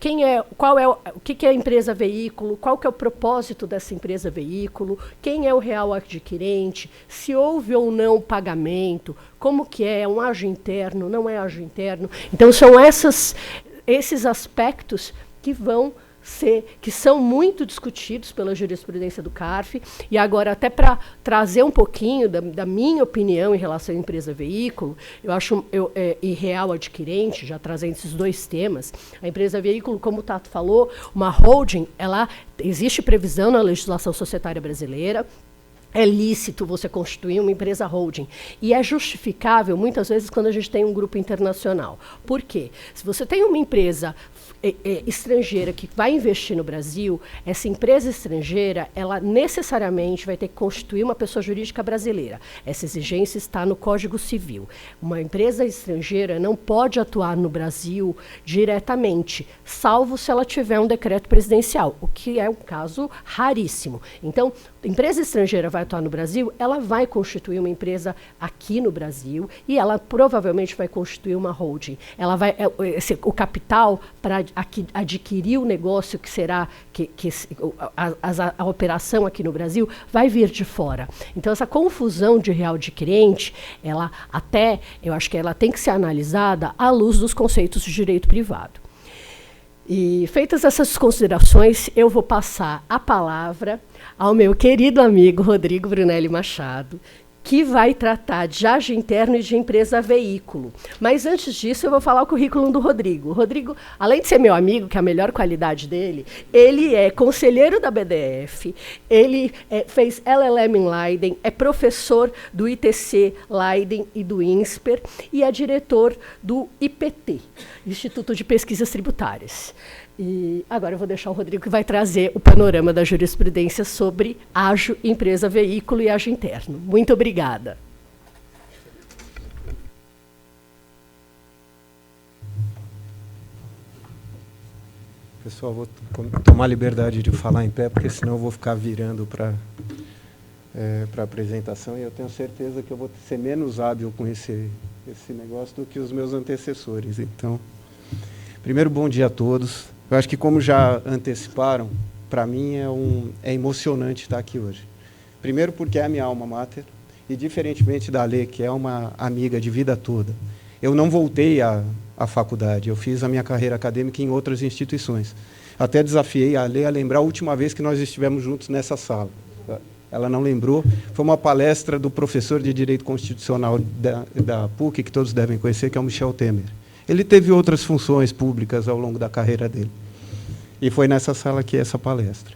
o que é a empresa veículo, qual que é o propósito dessa empresa veículo, quem é o real adquirente, se houve ou não pagamento, como que é um ágio interno, não é ágio interno. Então, são esses aspectos que são muito discutidos pela jurisprudência do CARF, e agora até para trazer um pouquinho da minha opinião em relação à empresa veículo, eu acho, e real adquirente, já trazendo esses dois temas, a empresa veículo, como o Tato falou, uma holding, existe previsão na legislação societária brasileira. É lícito você constituir uma empresa holding. E é justificável, muitas vezes, quando a gente tem um grupo internacional. Por quê? Se você tem uma empresa estrangeira que vai investir no Brasil, essa empresa estrangeira, ela necessariamente vai ter que constituir uma pessoa jurídica brasileira. Essa exigência está no Código Civil. Uma empresa estrangeira não pode atuar no Brasil diretamente, salvo se ela tiver um decreto presidencial, o que é um caso raríssimo. Então, a empresa estrangeira vai atuar no Brasil, ela vai constituir uma empresa aqui no Brasil e ela provavelmente vai constituir uma holding. Ela vai, o capital para adquirir o negócio que será a operação aqui no Brasil vai vir de fora. Então, essa confusão de real adquirente, eu acho que ela tem que ser analisada à luz dos conceitos de direito privado. E, feitas essas considerações, eu vou passar a palavra ao meu querido amigo Rodrigo Brunelli Machado, que vai tratar de ágio interno e de empresa veículo. Mas antes disso, eu vou falar o currículo do Rodrigo. O Rodrigo, além de ser meu amigo, que é a melhor qualidade dele, ele é conselheiro da BDF, ele fez LLM em Leiden, é professor do ITC Leiden e do INSPER, e é diretor do IPT, Instituto de Pesquisas Tributárias. E agora eu vou deixar o Rodrigo, que vai trazer o panorama da jurisprudência sobre ágio, empresa, veículo e ágio interno. Muito obrigada.
Pessoal, vou tomar liberdade de falar em pé, porque senão eu vou ficar virando para a apresentação, e eu tenho certeza que eu vou ser menos hábil com esse negócio do que os meus antecessores. Então, primeiro, bom dia a todos. Eu acho que, como já anteciparam, para mim é emocionante estar aqui hoje. Primeiro porque é a minha alma mater, e diferentemente da Lê, que é uma amiga de vida toda, eu não voltei à faculdade, eu fiz a minha carreira acadêmica em outras instituições. Até desafiei a Lê a lembrar a última vez que nós estivemos juntos nessa sala. Ela não lembrou, foi uma palestra do professor de Direito Constitucional da PUC, que todos devem conhecer, que é o Michel Temer. Ele teve outras funções públicas ao longo da carreira dele. E foi nessa sala que essa palestra.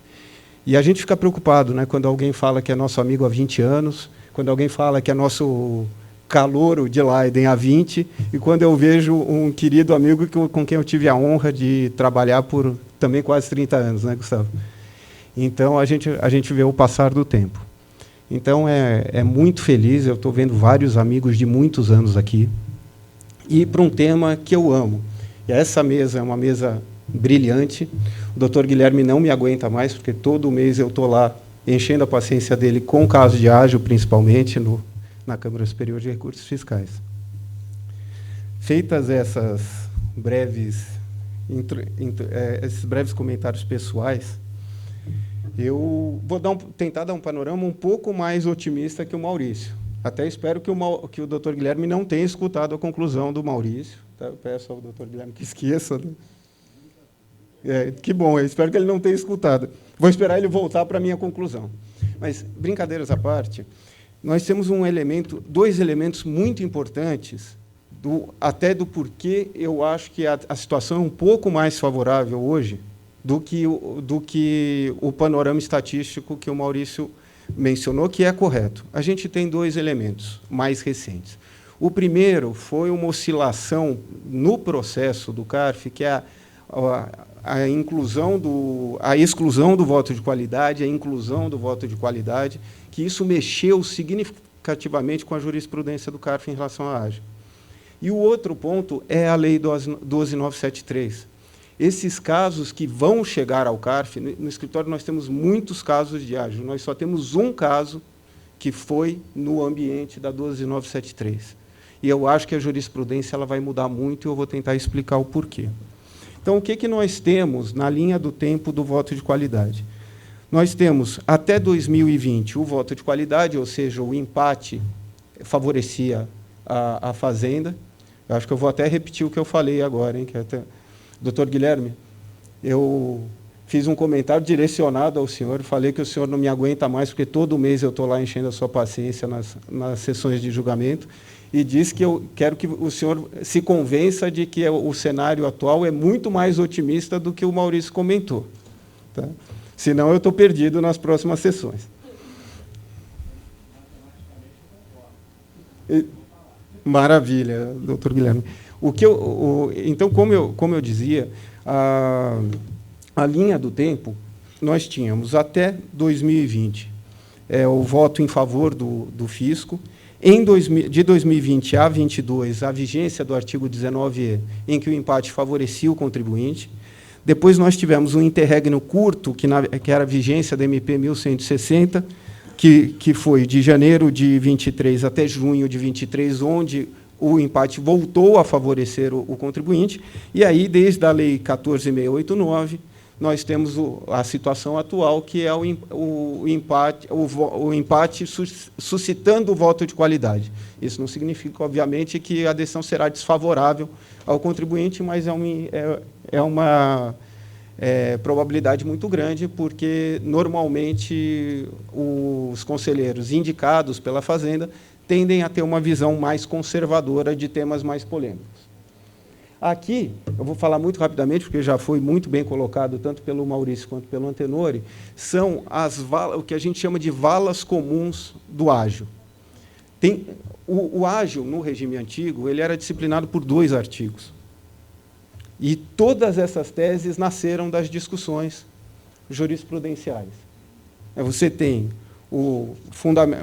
E a gente fica preocupado, né, quando alguém fala que é nosso amigo há 20 anos, quando alguém fala que é nosso calouro de Leiden há 20, e quando eu vejo um querido amigo com quem eu tive a honra de trabalhar por também quase 30 anos, né, Gustavo? Então, a gente vê o passar do tempo. Então, é muito feliz, eu estou vendo vários amigos de muitos anos aqui, e para um tema que eu amo. E essa mesa é uma mesa brilhante. O doutor Guilherme não me aguenta mais, porque todo mês eu estou lá enchendo a paciência dele com o caso de ágio, principalmente na Câmara Superior de Recursos Fiscais. Feitas essas esses breves comentários pessoais, eu vou tentar dar um panorama um pouco mais otimista que o Maurício. Até espero que o doutor Guilherme não tenha escutado a conclusão do Maurício. Tá? Eu peço ao doutor Guilherme que esqueça. Né? Que bom, eu espero que ele não tenha escutado. Vou esperar ele voltar para a minha conclusão. Mas, brincadeiras à parte, nós temos dois elementos muito importantes, até do porquê eu acho que a situação é um pouco mais favorável hoje do que o panorama estatístico que o Maurício mencionou, que é correto. A gente tem dois elementos mais recentes. O primeiro foi uma oscilação no processo do CARF, que é a exclusão do voto de qualidade, a inclusão do voto de qualidade, que isso mexeu significativamente com a jurisprudência do CARF em relação à ágio. E o outro ponto é a Lei 12.973. Esses casos que vão chegar ao CARF, no escritório nós temos muitos casos de ágio, nós só temos um caso que foi no ambiente da 12.973. E eu acho que a jurisprudência ela vai mudar muito e eu vou tentar explicar o porquê. Então, o que nós temos na linha do tempo do voto de qualidade? Nós temos, até 2020, o voto de qualidade, ou seja, o empate favorecia a Fazenda. Eu acho que eu vou até repetir o que eu falei agora, hein, que até... Doutor Guilherme, eu fiz um comentário direcionado ao senhor, falei que o senhor não me aguenta mais, porque todo mês eu estou lá enchendo a sua paciência nas sessões de julgamento, e disse que eu quero que o senhor se convença de que o cenário atual é muito mais otimista do que o Maurício comentou. Tá? Senão eu estou perdido nas próximas sessões. Maravilha, doutor Guilherme. Então, como eu dizia, a linha do tempo, nós tínhamos até 2020 o voto em favor do fisco. De 2020 a 2022, a vigência do artigo 19E, em que o empate favorecia o contribuinte. Depois nós tivemos um interregno curto, que era a vigência da MP 1160, que foi de janeiro de 23 até junho de 23, onde o empate voltou a favorecer o contribuinte, e aí, desde a Lei 14.689, nós temos a situação atual, que é o empate suscitando o voto de qualidade. Isso não significa, obviamente, que a decisão será desfavorável ao contribuinte, mas é uma probabilidade muito grande, porque, normalmente, os conselheiros indicados pela Fazenda tendem a ter uma visão mais conservadora de temas mais polêmicos. Aqui, eu vou falar muito rapidamente, porque já foi muito bem colocado, tanto pelo Maurício quanto pelo Antenori, são o que a gente chama de valas comuns do ágio. O ágio, no regime antigo, ele era disciplinado por 2 artigos. E todas essas teses nasceram das discussões jurisprudenciais. Você tem o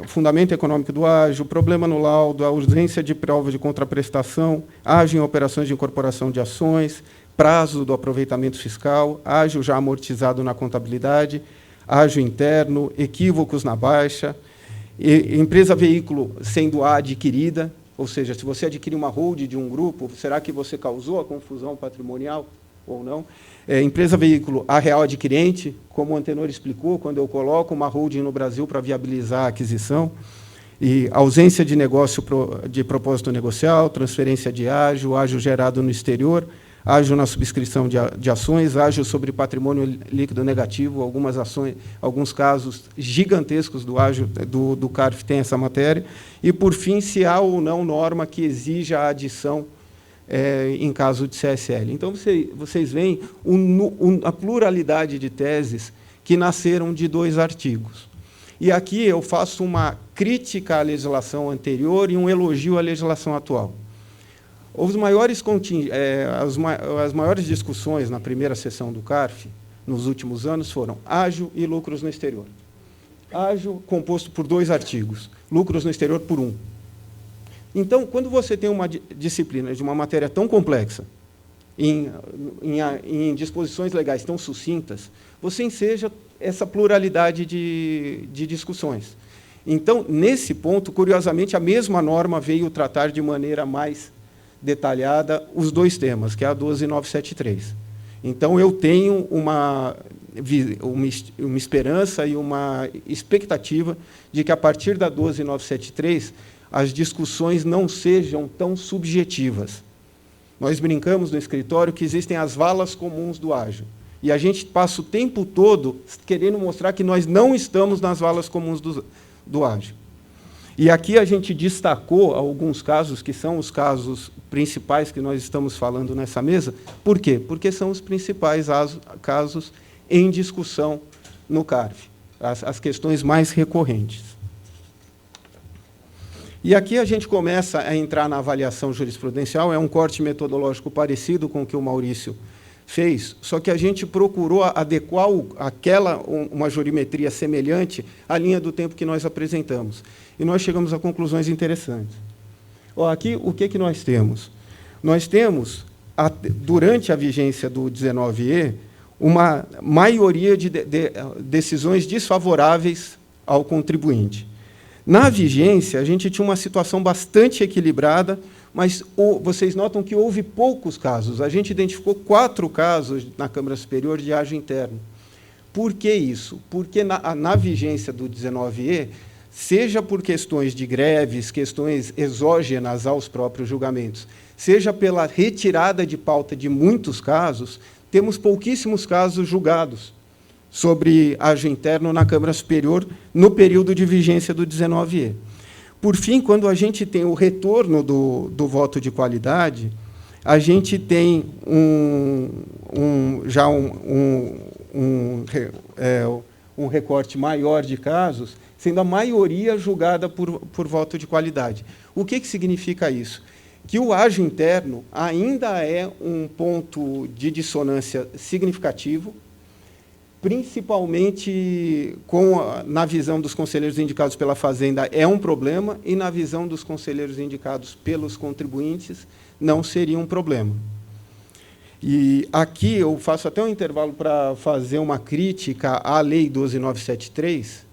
fundamento econômico do ágio, o problema no laudo, a ausência de prova de contraprestação, ágio em operações de incorporação de ações, prazo do aproveitamento fiscal, ágio já amortizado na contabilidade, ágio interno, equívocos na baixa, empresa veículo sendo adquirida, ou seja, se você adquirir uma holding de um grupo, será que você causou a confusão patrimonial ou não? Empresa veículo, a real adquirente, como o Antenor explicou, quando eu coloco uma holding no Brasil para viabilizar a aquisição, e ausência de negócio de propósito negocial, transferência de ágio gerado no exterior, ágio na subscrição de ações, ágio sobre patrimônio líquido negativo, alguns casos gigantescos do ágio do CARF tem essa matéria, e, por fim, se há ou não norma que exija a adição em caso de CSL. Então, vocês veem a pluralidade de teses que nasceram de 2 artigos. E aqui eu faço uma crítica à legislação anterior e um elogio à legislação atual. As maiores discussões na primeira sessão do CARF, nos últimos anos, foram ágio e lucros no exterior. Ágio composto por 2 artigos, lucros no exterior por 1. Então, quando você tem uma disciplina de uma matéria tão complexa, em disposições legais tão sucintas, você enseja essa pluralidade de discussões. Então, nesse ponto, curiosamente, a mesma norma veio tratar de maneira mais detalhada os 2 temas, que é a 12973. Então, eu tenho uma esperança e uma expectativa de que, a partir da 12973, as discussões não sejam tão subjetivas. Nós brincamos no escritório que existem as valas comuns do ágil. E a gente passa o tempo todo querendo mostrar que nós não estamos nas valas comuns do ágil. E aqui a gente destacou alguns casos, que são os casos principais que nós estamos falando nessa mesa. Por quê? Porque são os principais casos em discussão no CARF, as questões mais recorrentes. E aqui a gente começa a entrar na avaliação jurisprudencial, é um corte metodológico parecido com o que o Maurício fez, só que a gente procurou adequar uma jurimetria semelhante à linha do tempo que nós apresentamos. E nós chegamos a conclusões interessantes. Aqui, o que nós temos? Nós temos, durante a vigência do 19E, uma maioria de decisões desfavoráveis ao contribuinte. Na vigência, a gente tinha uma situação bastante equilibrada, mas vocês notam que houve poucos casos. A gente identificou 4 casos na Câmara Superior de ágio interno. Por que isso? Porque na vigência do 19E, seja por questões de greves, questões exógenas aos próprios julgamentos, seja pela retirada de pauta de muitos casos, temos pouquíssimos casos julgados sobre ágio interno na Câmara Superior no período de vigência do 19E. Por fim, quando a gente tem o retorno do voto de qualidade, a gente tem já um recorte maior de casos, sendo a maioria julgada por voto de qualidade. O que significa isso? Que o ágio interno ainda é um ponto de dissonância significativo, principalmente na visão dos conselheiros indicados pela Fazenda é um problema, e na visão dos conselheiros indicados pelos contribuintes não seria um problema. E aqui eu faço até um intervalo para fazer uma crítica à Lei 12973,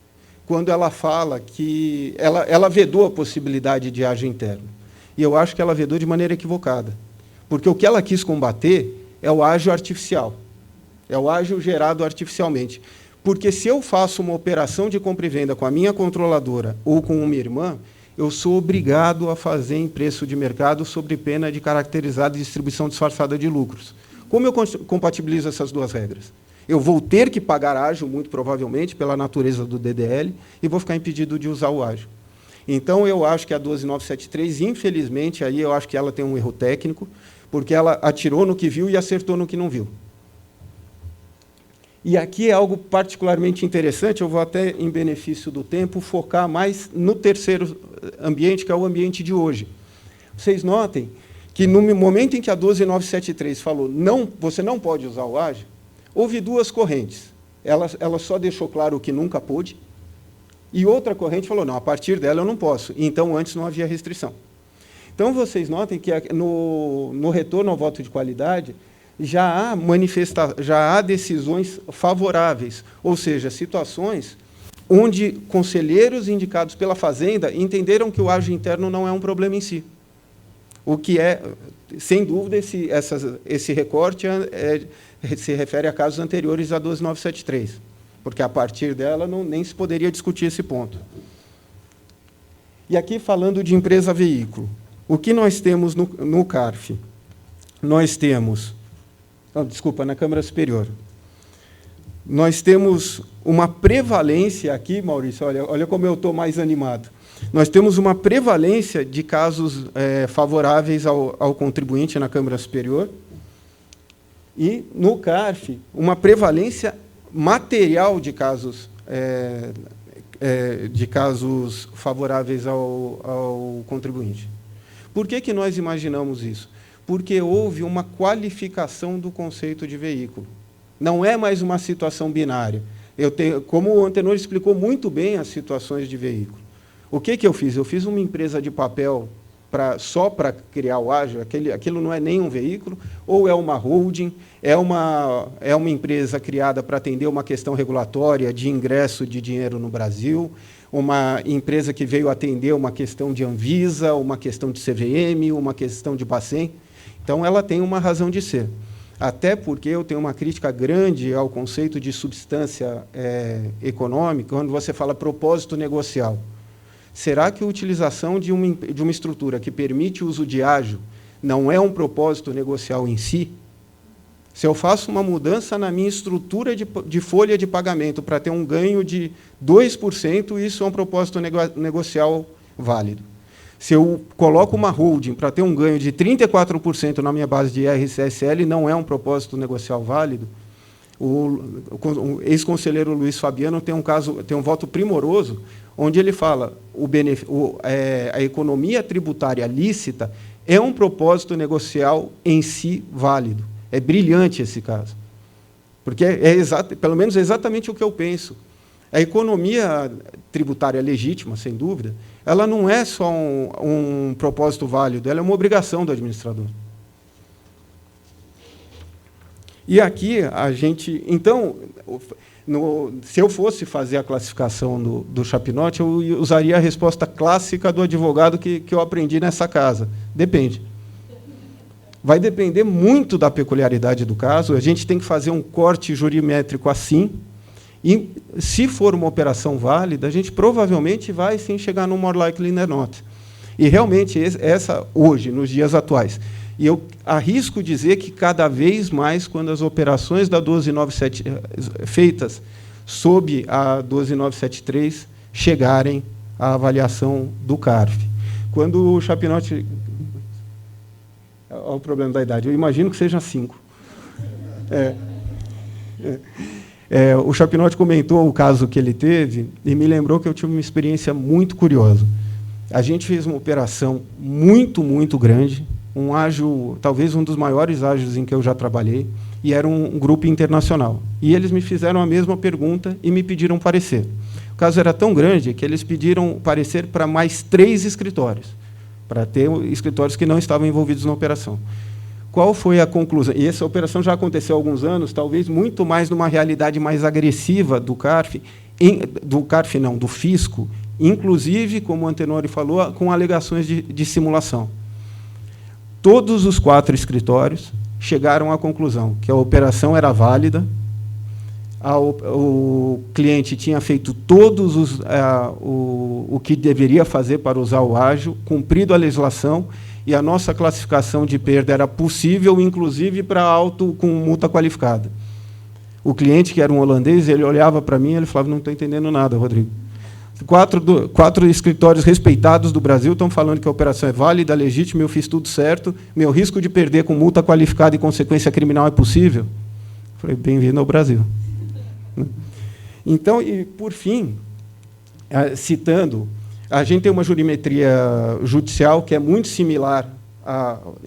quando ela fala que ela vedou a possibilidade de ágio interno. E eu acho que ela vedou de maneira equivocada, porque o que ela quis combater é o ágio artificial. É o ágio gerado artificialmente. Porque se eu faço uma operação de compra e venda com a minha controladora ou com uma irmã, eu sou obrigado a fazer em preço de mercado sob pena de caracterizada distribuição disfarçada de lucros. Como eu compatibilizo essas 2 regras? Eu vou ter que pagar ágio, muito provavelmente, pela natureza do DDL, e vou ficar impedido de usar o ágio. Então, eu acho que a 12973, infelizmente, aí eu acho que ela tem um erro técnico, porque ela atirou no que viu e acertou no que não viu. E aqui é algo particularmente interessante, eu vou até, em benefício do tempo, focar mais no terceiro ambiente, que é o ambiente de hoje. Vocês notem que, no momento em que a 12973 falou você não pode usar o ágio, houve 2 correntes. Ela só deixou claro o que nunca pôde, e outra corrente falou, não, a partir dela eu não posso. Então, antes não havia restrição. Então, vocês notem que no retorno ao voto de qualidade, já há decisões favoráveis, ou seja, situações onde conselheiros indicados pela Fazenda entenderam que o ágio interno não é um problema em si. O que é, sem dúvida, esse recorte se refere a casos anteriores à 12973, porque a partir dela nem se poderia discutir esse ponto. E aqui, falando de empresa-veículo, o que nós temos no CARF? Nós temos... na Câmara Superior. Nós temos uma prevalência aqui, Maurício, olha como eu estou mais animado. Nós temos uma prevalência de casos favoráveis ao contribuinte na Câmara Superior e, no CARF, uma prevalência material de casos favoráveis ao contribuinte. Por que nós imaginamos isso? Porque houve uma qualificação do conceito de veículo. Não é mais uma situação binária. Como o Antenor explicou muito bem as situações de veículo. O que eu fiz? Eu fiz uma empresa de papel só para criar o ágil, aquilo não é nem um veículo, ou é uma holding, é uma empresa criada para atender uma questão regulatória de ingresso de dinheiro no Brasil, uma empresa que veio atender uma questão de Anvisa, uma questão de CVM, uma questão de Bacen. Então, ela tem uma razão de ser. Até porque eu tenho uma crítica grande ao conceito de substância econômica, quando você fala propósito negocial. Será que a utilização de uma estrutura que permite o uso de ágil não é um propósito negocial em si? Se eu faço uma mudança na minha estrutura de folha de pagamento para ter um ganho de 2%, isso é um propósito negocial válido. Se eu coloco uma holding para ter um ganho de 34% na minha base de IRCSL, não é um propósito negocial válido. O ex-conselheiro Luiz Fabiano tem um voto primoroso, onde ele fala a economia tributária lícita é um propósito negocial em si válido. É brilhante esse caso. Porque pelo menos é exatamente o que eu penso. A economia tributária legítima, sem dúvida, ela não é só um propósito válido, ela é uma obrigação do administrador. E aqui a gente... Então, se eu fosse fazer a classificação do Chapinotti, eu usaria a resposta clássica do advogado que eu aprendi nessa casa. Depende. Vai depender muito da peculiaridade do caso, a gente tem que fazer um corte jurimétrico assim, e, se for uma operação válida, a gente provavelmente vai, sim, chegar no more likely than not. E, realmente, essa, hoje, nos dias atuais, e eu arrisco dizer que, cada vez mais, quando as operações da 12973, feitas sob a 12973, chegarem à avaliação do CARF. Quando o Chapinotti... Olha o problema da idade. Eu imagino que seja 5. O Chapinotti comentou o caso que ele teve e me lembrou que eu tive uma experiência muito curiosa. A gente fez uma operação muito, muito grande, um ágil, talvez um dos maiores ágios em que eu já trabalhei, e era um grupo internacional. E eles me fizeram a mesma pergunta e me pediram parecer. O caso era tão grande que eles pediram parecer para mais 3 escritórios, para ter escritórios que não estavam envolvidos na operação. Qual foi a conclusão? E essa operação já aconteceu há alguns anos, talvez muito mais numa realidade mais agressiva do CARF, do fisco, inclusive, como o Antenor falou, com alegações de simulação. Todos os 4 escritórios chegaram à conclusão que a operação era válida, o cliente tinha feito todos o que deveria fazer para usar o ágil, cumprido a legislação, e a nossa classificação de perda era possível, inclusive para auto com multa qualificada. O cliente, que era um holandês, ele olhava para mim e ele falava: não estou entendendo nada, Rodrigo. 4 escritórios respeitados do Brasil estão falando que a operação é válida, legítima, eu fiz tudo certo, meu risco de perder com multa qualificada e consequência criminal é possível? Eu falei: bem-vindo ao Brasil. Então, e por fim, citando, a gente tem uma jurimetria judicial que é muito similar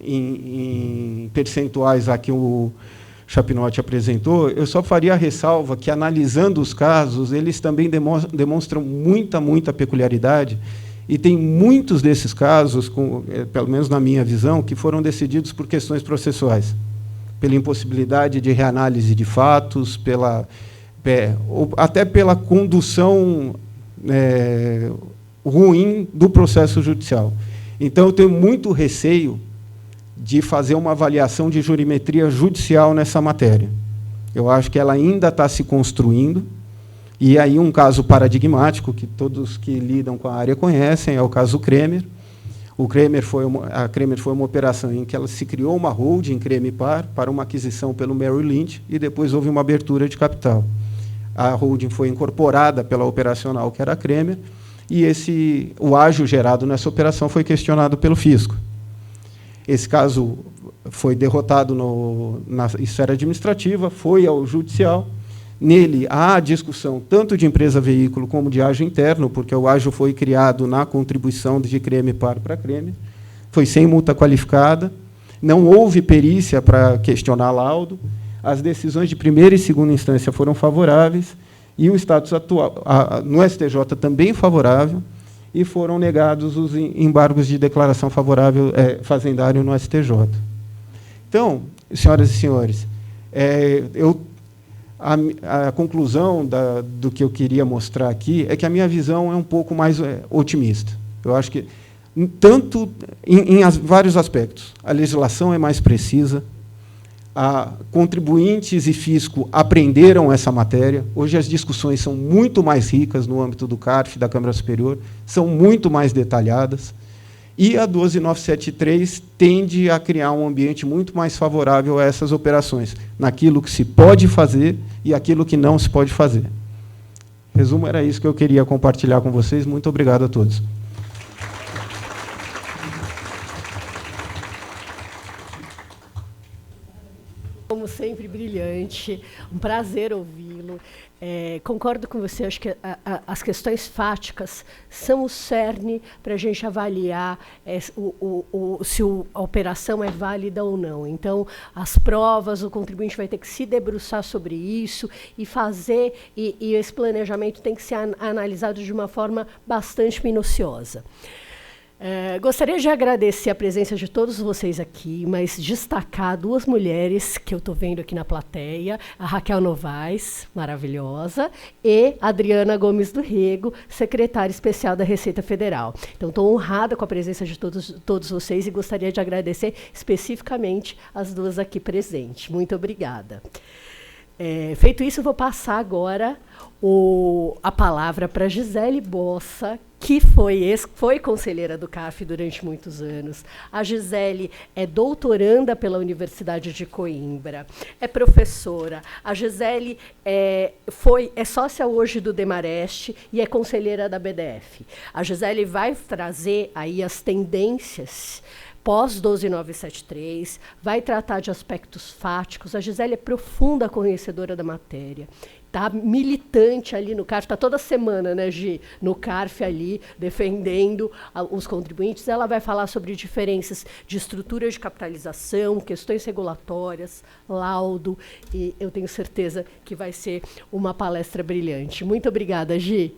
em percentuais a que o Chapinotti apresentou. Eu só faria a ressalva que, analisando os casos, eles também demonstram muita peculiaridade, e tem muitos desses casos, pelo menos na minha visão, que foram decididos por questões processuais, pela impossibilidade de reanálise de fatos, até pela condução ruim do processo judicial. Então, eu tenho muito receio de fazer uma avaliação de jurimetria judicial nessa matéria. Eu acho que ela ainda está se construindo, e aí um caso paradigmático, que todos que lidam com a área conhecem, é o caso Kremer. A Kremer foi uma operação em que ela se criou uma holding Cremipar para uma aquisição pelo Merrill Lynch, e depois houve uma abertura de capital. A holding foi incorporada pela operacional, que era a Kremer, e o ágio gerado nessa operação foi questionado pelo fisco. Esse caso foi derrotado na esfera administrativa, foi ao judicial, Nele, há discussão tanto de empresa-veículo como de ágio interno, porque o ágio foi criado na contribuição de CREME para CREME, foi sem multa qualificada, não houve perícia para questionar laudo, as decisões de primeira e segunda instância foram favoráveis, e o status atual no STJ também favorável, e foram negados os embargos de declaração favorável fazendário no STJ. Então, senhoras e senhores, a conclusão do que eu queria mostrar aqui é que a minha visão é um pouco mais otimista. Eu acho que, tanto em vários aspectos, a legislação é mais precisa, contribuintes e fisco aprenderam essa matéria. Hoje as discussões são muito mais ricas no âmbito do CARF, da Câmara Superior, são muito mais detalhadas, e a 12973 tende a criar um ambiente muito mais favorável a essas operações, naquilo que se pode fazer e aquilo que não se pode fazer. Resumo, era isso que eu queria compartilhar com vocês. Muito obrigado a todos.
Como sempre, brilhante. Um prazer ouvi-lo. Concordo com você, acho que as questões fáticas são o cerne para a gente avaliar se a operação é válida ou não. Então, as provas, o contribuinte vai ter que se debruçar sobre isso e fazer, e esse planejamento tem que ser analisado de uma forma bastante minuciosa. Gostaria de agradecer a presença de todos vocês aqui, mas destacar duas mulheres que eu estou vendo aqui na plateia, a Raquel Novaes, maravilhosa, e a Adriana Gomes do Rego, secretária especial da Receita Federal. Então, estou honrada com a presença de todos vocês e gostaria de agradecer especificamente as duas aqui presentes. Muito obrigada. Feito isso, eu vou passar agora a palavra para Gisele Bossa, que foi conselheira do CARF durante muitos anos. A Gisele é doutoranda pela Universidade de Coimbra, é professora. A Gisele é sócia hoje do Demarest e é conselheira da BDF. A Gisele vai trazer aí as tendências pós-12973, vai tratar de aspectos fáticos. A Gisele é profunda conhecedora da matéria, está militante ali no CARF, está toda semana, né, Gi, no CARF ali, defendendo os contribuintes. Ela vai falar sobre diferenças de estrutura de capitalização, questões regulatórias, laudo, e eu tenho certeza que vai ser uma palestra brilhante. Muito obrigada, Gi.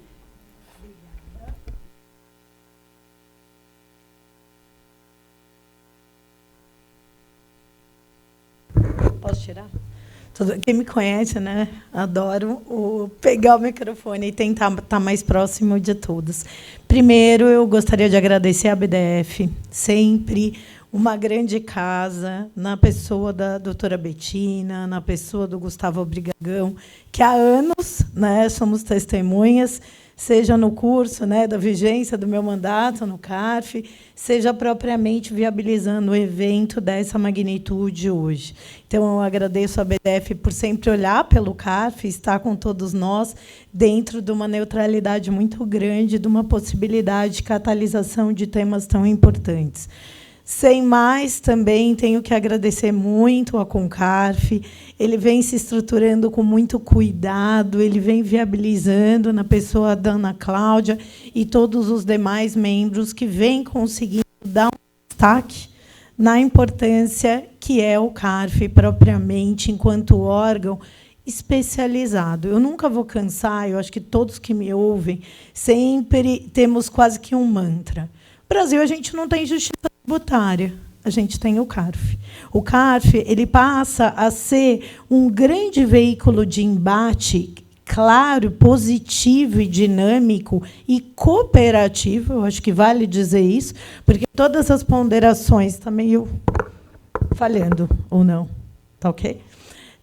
Posso tirar? Quem me conhece, né? Adoro pegar o microfone e tentar estar mais próximo de todos. Primeiro, eu gostaria de agradecer à BDF, sempre uma grande casa, na pessoa da doutora Betina, na pessoa do Gustavo Brigagão, que há anos, né, somos testemunhas, seja no curso, né, da vigência do meu mandato no CARF, seja propriamente viabilizando o evento dessa magnitude hoje. Então, eu agradeço à BDF por sempre olhar pelo CARF, estar com todos nós dentro de uma neutralidade muito grande, de uma possibilidade de catalisação de temas tão importantes. Sem mais, também tenho que agradecer muito a CONCARF. Ele vem se estruturando com muito cuidado, ele vem viabilizando na pessoa da Ana Cláudia e todos os demais membros que vêm conseguindo dar um destaque na importância que é o CARF propriamente enquanto órgão especializado. Eu nunca vou cansar, eu acho que todos que me ouvem sempre temos quase que um mantra. No Brasil, a gente não tem justiça tributária, a gente tem o CARF. O CARF ele passa a ser um grande veículo de embate, claro, positivo e dinâmico e cooperativo, eu acho que vale dizer isso, porque todas as ponderações, está meio falhando, ou não? Está ok?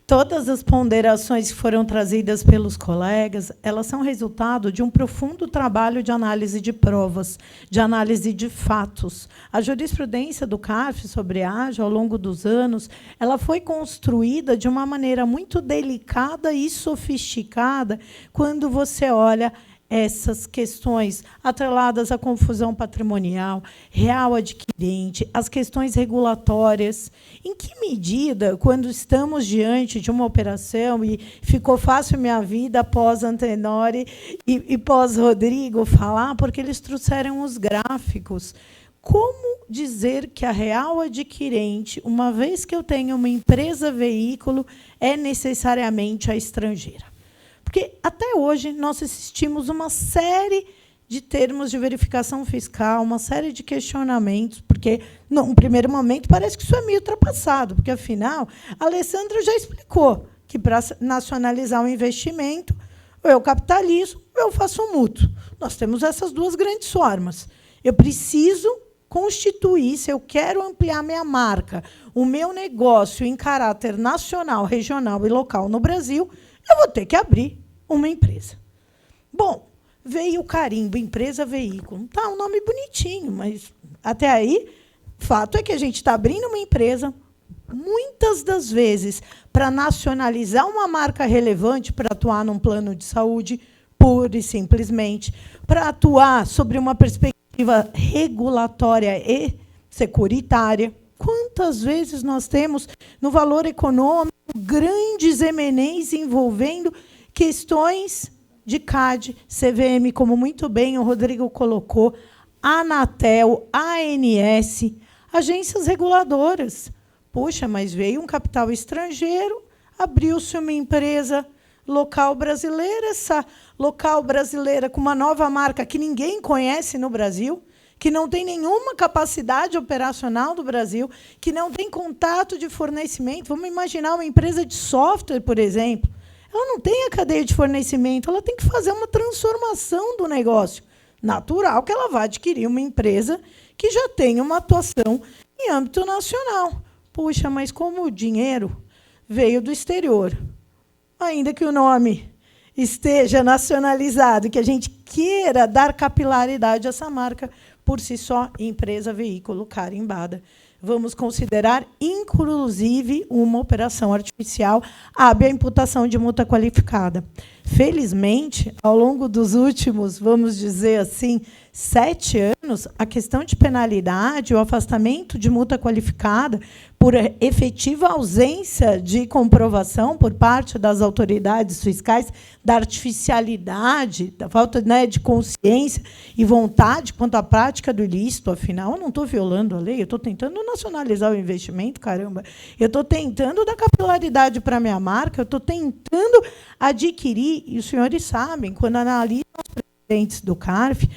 Todas as ponderações que foram trazidas pelos colegas, elas são resultado de um profundo trabalho de análise de provas, de análise de fatos. A jurisprudência do CARF sobre a AGE, ao longo dos anos, ela foi construída de uma maneira muito delicada e sofisticada quando você olha essas questões atreladas à confusão patrimonial, real adquirente, as questões regulatórias. Em que medida, quando estamos diante de uma operação, e ficou fácil minha vida após Antenori e pós-Rodrigo falar, porque eles trouxeram os gráficos, como dizer que a real adquirente, uma vez que eu tenho uma empresa veículo, é necessariamente a estrangeira? Porque, até hoje, nós assistimos uma série de termos de verificação fiscal, uma série de questionamentos, porque, num primeiro momento, parece que isso é meio ultrapassado, porque, afinal, a Alessandra já explicou que, para nacionalizar um investimento, ou eu capitalizo ou eu faço um mútuo. Nós temos essas duas grandes formas. Eu preciso constituir, se eu quero ampliar minha marca, o meu negócio em caráter nacional, regional e local no Brasil, eu vou ter que abrir uma empresa. Bom, veio o carimbo, empresa, veículo. Tá, um nome bonitinho, mas até aí, fato é que a gente está abrindo uma empresa, muitas das vezes, para nacionalizar uma marca relevante, para atuar num plano de saúde, pura e simplesmente, para atuar sobre uma perspectiva regulatória e securitária. Quantas vezes nós temos, no valor econômico, grandes M&As envolvendo questões de CAD, CVM, como muito bem o Rodrigo colocou, Anatel, ANS, agências reguladoras. Poxa, mas veio um capital estrangeiro, abriu-se uma empresa local brasileira, essa local brasileira com uma nova marca que ninguém conhece no Brasil, que não tem nenhuma capacidade operacional do Brasil, que não tem contato de fornecimento. Vamos imaginar uma empresa de software, por exemplo. Ela não tem a cadeia de fornecimento, ela tem que fazer uma transformação do negócio. Natural que ela vá adquirir uma empresa que já tem uma atuação em âmbito nacional. Puxa, mas como o dinheiro veio do exterior, ainda que o nome esteja nacionalizado, que a gente queira dar capilaridade a essa marca, por si só, empresa, veículo, carimbada. Vamos considerar, inclusive, uma operação artificial, abre a imputação de multa qualificada. Felizmente, ao longo dos últimos, vamos dizer assim, 7 anos, a questão de penalidade, o afastamento de multa qualificada por efetiva ausência de comprovação por parte das autoridades fiscais da artificialidade, da falta, né, de consciência e vontade quanto à prática do ilícito. Afinal, eu não estou violando a lei, eu estou tentando nacionalizar o investimento, caramba. Eu estou tentando dar capilaridade para a minha marca, eu estou tentando adquirir, e os senhores sabem, quando analisam os precedentes do CARF,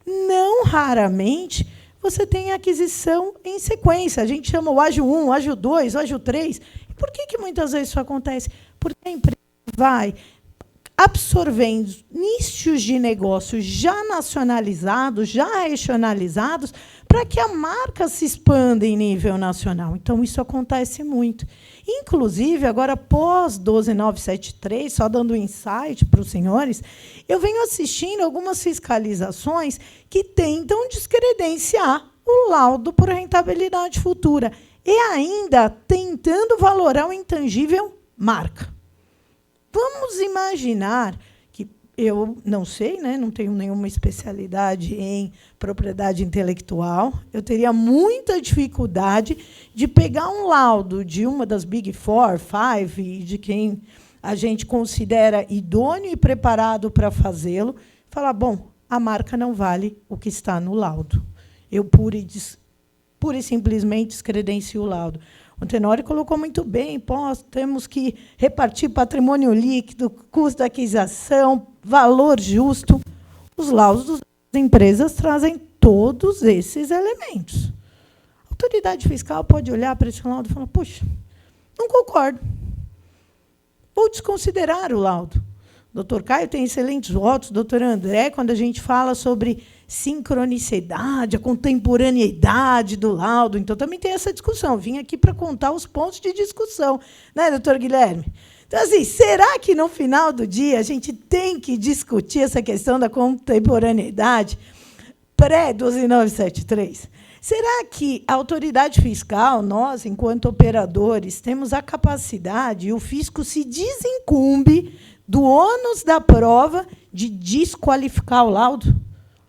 não raramente você tem aquisição em sequência. A gente chama o ágio 1, o ágio 2, o ágio 3. E por que muitas vezes isso acontece? Porque a empresa vai absorvendo nichos de negócio já nacionalizados, já regionalizados, para que a marca se expanda em nível nacional. Então, isso acontece muito. Inclusive, agora, pós 12973, só dando um insight para os senhores, eu venho assistindo algumas fiscalizações que tentam descredenciar o laudo por rentabilidade futura e ainda tentando valorar o intangível marca. Vamos imaginar que eu não sei, né, não tenho nenhuma especialidade em propriedade intelectual, eu teria muita dificuldade de pegar um laudo de uma das Big Four, Five, de quem a gente considera idôneo e preparado para fazê-lo, falar, bom, a marca não vale o que está no laudo. Eu pura e simplesmente descredencio o laudo. O Tenório colocou muito bem, temos que repartir patrimônio líquido, custo da aquisição, valor justo. Os laudos das empresas trazem todos esses elementos. A autoridade fiscal pode olhar para esse laudo e falar, puxa, não concordo. Vou desconsiderar o laudo. O doutor Caio tem excelentes votos, o doutor André, quando a gente fala sobre sincronicidade, a contemporaneidade do laudo. Então, também tem essa discussão. Vim aqui para contar os pontos de discussão, né, doutor Guilherme? Então, assim, será que, no final do dia, a gente tem que discutir essa questão da contemporaneidade pré-12973? Será que a autoridade fiscal, nós, enquanto operadores, temos a capacidade, e o fisco se desincumbe do ônus da prova de desqualificar o laudo?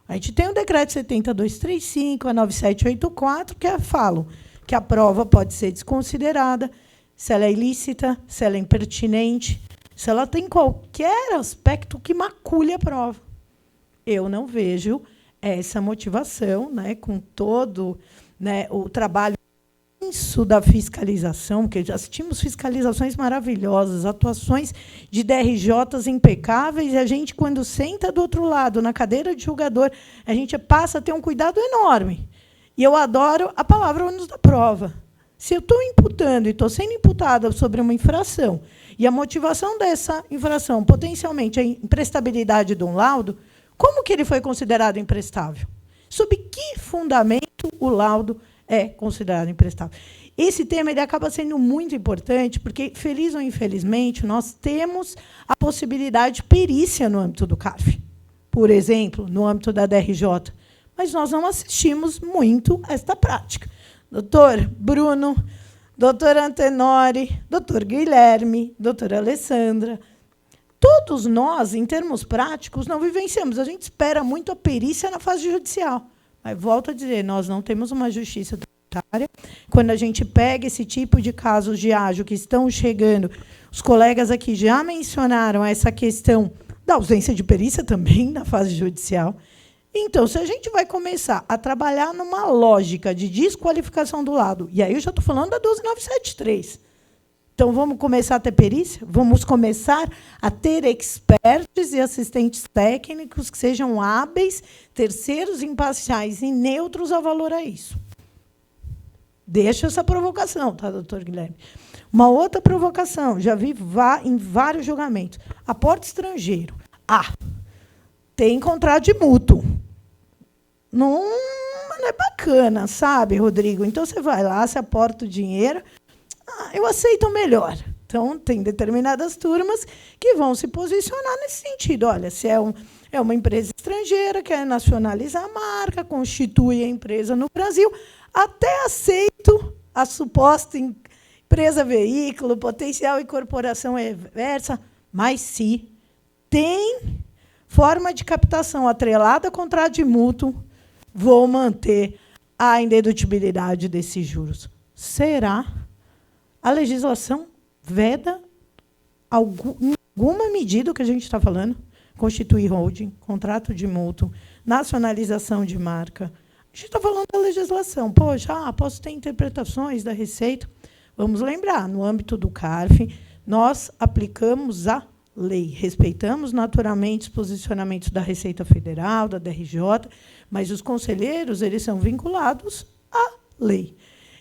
A gente tem o decreto 70235, a 9784, que falam que a prova pode ser desconsiderada, se ela é ilícita, se ela é impertinente, se ela tem qualquer aspecto que macule a prova. Eu não vejo essa motivação, né, com todo, né, o trabalho imenso da fiscalização, porque já assistimos fiscalizações maravilhosas, atuações de DRJs impecáveis, e a gente, quando senta do outro lado, na cadeira de julgador, a gente passa a ter um cuidado enorme. E eu adoro a palavra ônus da prova. Se eu estou imputando e estou sendo imputada sobre uma infração, e a motivação dessa infração, potencialmente, é a imprestabilidade de um laudo, como que ele foi considerado imprestável? Sob que fundamento o laudo é considerado imprestável? Esse tema ele acaba sendo muito importante, porque, feliz ou infelizmente, nós temos a possibilidade de perícia no âmbito do CARF, por exemplo, no âmbito da DRJ, mas nós não assistimos muito a esta prática. Doutor Bruno, doutor Antenori, doutor Guilherme, doutora Alessandra, todos nós, em termos práticos, não vivenciamos. A gente espera muito a perícia na fase judicial. Mas, volto a dizer, nós não temos uma justiça tributária. Quando a gente pega esse tipo de casos de ágio que estão chegando, os colegas aqui já mencionaram essa questão da ausência de perícia também na fase judicial. Então, se a gente vai começar a trabalhar numa lógica de desqualificação do laudo, e aí eu já estou falando da 12973, então vamos começar a ter perícia? Vamos começar a ter experts e assistentes técnicos que sejam hábeis, terceiros, imparciais e neutros a valorar isso. Deixa essa provocação, tá, doutor Guilherme? Uma outra provocação, já vi em vários julgamentos. Aporte estrangeiro. Tem contrato de mútuo. Não é bacana, sabe, Rodrigo? Então, você vai lá, você aporta o dinheiro, eu aceito melhor. Então, tem determinadas turmas que vão se posicionar nesse sentido. Olha, se é uma empresa estrangeira, quer nacionalizar a marca, constitui a empresa no Brasil, até aceito a suposta empresa veículo, potencial incorporação reversa, mas se tem forma de captação atrelada a contrato de mútuo, vou manter a indedutibilidade desses juros. Será? A legislação veda em alguma medida o que a gente está falando? Constituir holding, contrato de mútuo, nacionalização de marca. A gente está falando da legislação. Poxa, posso ter interpretações da Receita. Vamos lembrar, no âmbito do CARF, nós aplicamos a lei. Respeitamos, naturalmente, os posicionamentos da Receita Federal, da DRJ, mas os conselheiros eles são vinculados à lei.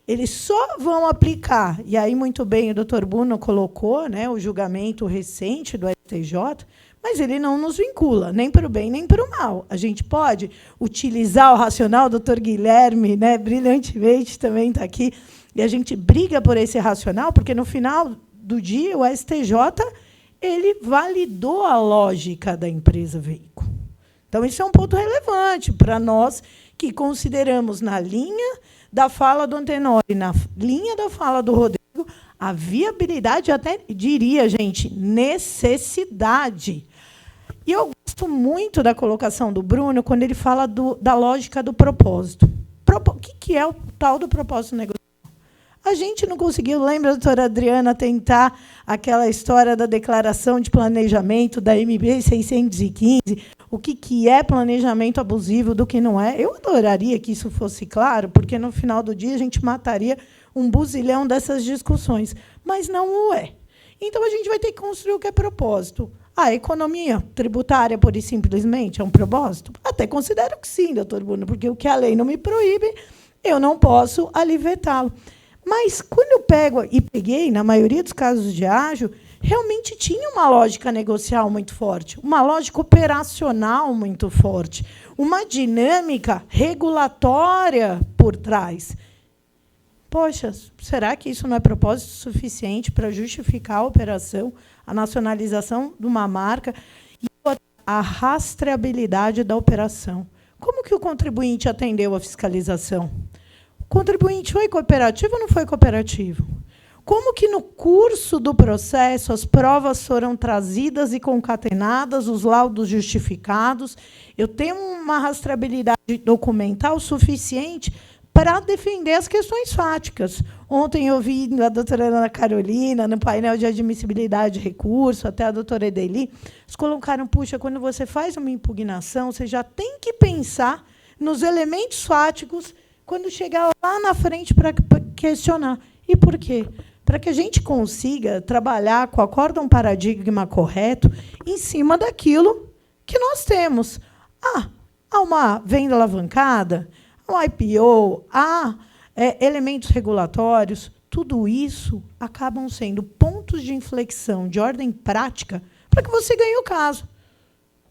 Eles só vão aplicar, e aí, muito bem, o doutor Bruno colocou, né, o julgamento recente do STJ, mas ele não nos vincula, nem para o bem, nem para o mal. A gente pode utilizar o racional, o doutor Guilherme, né, brilhantemente também está aqui, e a gente briga por esse racional, porque, no final do dia, o STJ ele validou a lógica da empresa veículo. Então, isso é um ponto relevante para nós que consideramos, na linha da fala do Antenori, na linha da fala do Rodrigo, a viabilidade, até diria, gente, necessidade. E eu gosto muito da colocação do Bruno quando ele fala da lógica do propósito. O que é o tal do propósito negocial? A gente não conseguiu, lembra, doutora Adriana, tentar aquela história da declaração de planejamento da MB 615, o que é planejamento abusivo, do que não é. Eu adoraria que isso fosse claro, porque, no final do dia, a gente mataria um buzilhão dessas discussões, mas não o é. Então, a gente vai ter que construir o que é propósito. A economia tributária, pura e simplesmente, é um propósito? Até considero que sim, doutor Bruno, porque o que a lei não me proíbe, eu não posso ali vetá-lo. Mas, quando eu peguei, na maioria dos casos de ágio, realmente tinha uma lógica negocial muito forte, uma lógica operacional muito forte, uma dinâmica regulatória por trás. Poxa, será que isso não é propósito suficiente para justificar a operação, a nacionalização de uma marca e a rastreabilidade da operação? Como que o contribuinte atendeu à fiscalização? O contribuinte foi cooperativo ou não foi cooperativo? como que no curso do processo as provas foram trazidas e concatenadas, os laudos justificados. Eu tenho uma rastreabilidade documental suficiente para defender as questões fáticas. Ontem eu vi a doutora Ana Carolina, no painel de admissibilidade de recurso, até a doutora Edeli, eles colocaram, puxa, quando você faz uma impugnação, você já tem que pensar nos elementos fáticos quando chegar lá na frente para questionar. E por quê? Para que a gente consiga trabalhar com um paradigma correto em cima daquilo que nós temos. Há uma venda alavancada, um IPO, elementos regulatórios, tudo isso acabam sendo pontos de inflexão de ordem prática para que você ganhe o caso,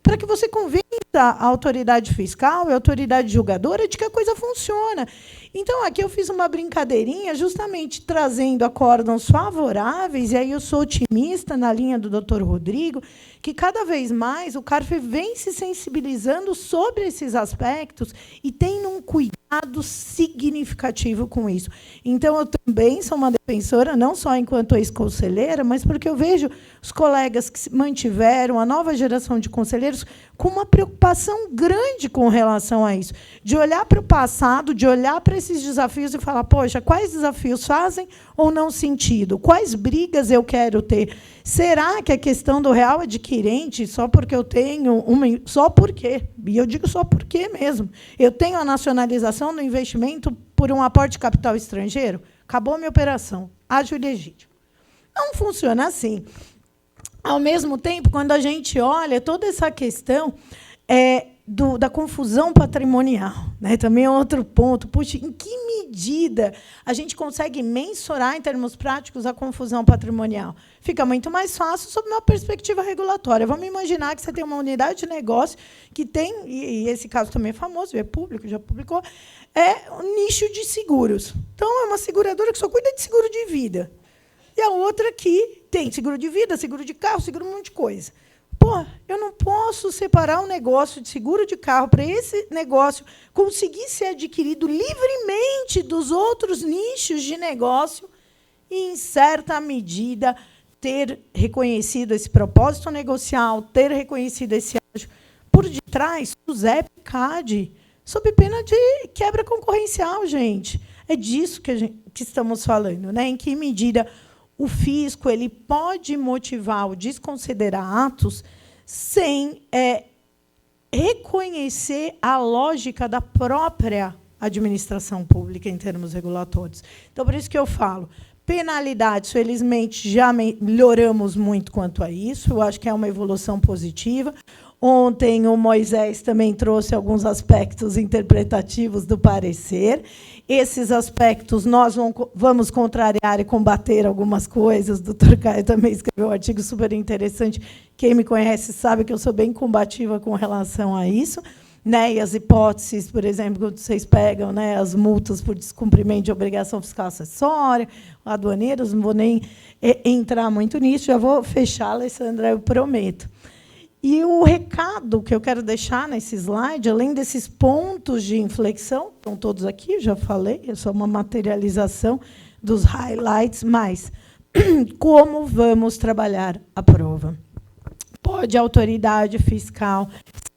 para que você convença a autoridade fiscal e a autoridade julgadora de que a coisa funciona. Então, aqui eu fiz uma brincadeirinha justamente trazendo acórdãos favoráveis, e aí eu sou otimista na linha do doutor Rodrigo, que cada vez mais o CARF vem se sensibilizando sobre esses aspectos e tem um cuidado significativo com isso. Então, eu também sou uma defensora, não só enquanto ex-conselheira, mas porque eu vejo os colegas que se mantiveram, a nova geração de conselheiros, com uma preocupação grande com relação a isso, de olhar para o passado, de olhar para esses desafios e falar, poxa, quais desafios fazem ou não sentido? Quais brigas eu quero ter? Será que a questão do real adquirente, só porque eu tenho uma... Só porque, e eu digo só porque mesmo, eu tenho a nacionalização do investimento por um aporte de capital estrangeiro? Acabou a minha operação. Ágil e legítimo. Não funciona assim. Ao mesmo tempo, quando a gente olha toda essa questão da confusão patrimonial, né, também é outro ponto. Puxa, em que medida a gente consegue mensurar, em termos práticos, a confusão patrimonial? Fica muito mais fácil sob uma perspectiva regulatória. Vamos imaginar que você tem uma unidade de negócio que tem, e esse caso também é famoso, é público, já publicou, um nicho de seguros. Então, é uma seguradora que só cuida de seguro de vida. E a outra que tem seguro de vida, seguro de carro, seguro um monte de coisa. Eu não posso separar um negócio de seguro de carro para esse negócio conseguir ser adquirido livremente dos outros nichos de negócio e, em certa medida, ter reconhecido esse propósito negocial, ter reconhecido esse ágio por detrás do ZEP-CAD, sob pena de quebra concorrencial, gente. É disso que estamos falando, né? Em que medida o fisco ele pode motivar ou desconsiderar atos sem reconhecer a lógica da própria administração pública em termos regulatórios. Então, por isso que eu falo, penalidades, felizmente, já melhoramos muito quanto a isso, eu acho que é uma evolução positiva. Ontem, o Moisés também trouxe alguns aspectos interpretativos do parecer. Esses aspectos nós vamos contrariar e combater algumas coisas. O doutor Caio também escreveu um artigo super interessante. Quem me conhece sabe que eu sou bem combativa com relação a isso. Né? E as hipóteses, por exemplo, quando vocês pegam, né, as multas por descumprimento de obrigação fiscal acessória, aduaneiros, não vou nem entrar muito nisso, já vou fechar, Alessandra, eu prometo. E o recado que eu quero deixar nesse slide, além desses pontos de inflexão, estão todos aqui, eu já falei, é só uma materialização dos highlights, mas como vamos trabalhar a prova? Pode a autoridade fiscal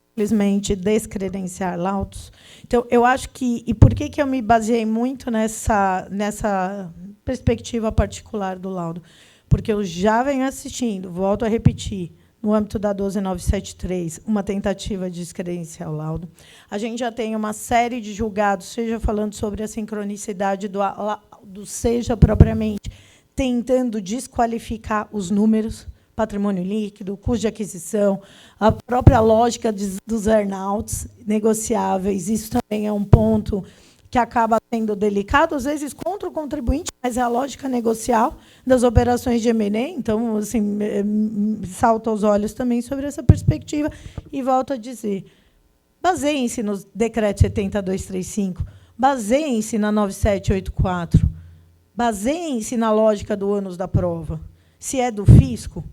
simplesmente descredenciar laudos? Então, eu acho que... E por que eu me baseei muito nessa perspectiva particular do laudo? Porque eu já venho assistindo, volto a repetir, no âmbito da 12973, uma tentativa de descredenciar o laudo. A gente já tem uma série de julgados, seja falando sobre a sincronicidade do seja propriamente tentando desqualificar os números, patrimônio líquido, custo de aquisição, a própria lógica dos earnouts negociáveis. Isso também é um ponto que acaba sendo delicado, às vezes, contra o contribuinte, mas é a lógica negocial das operações de M&A. Então, assim, salta aos olhos também sobre essa perspectiva. E volto a dizer, baseiem-se no decreto 70235, baseiem-se na 9784, baseiem-se na lógica do ônus da prova. Se é do fisco,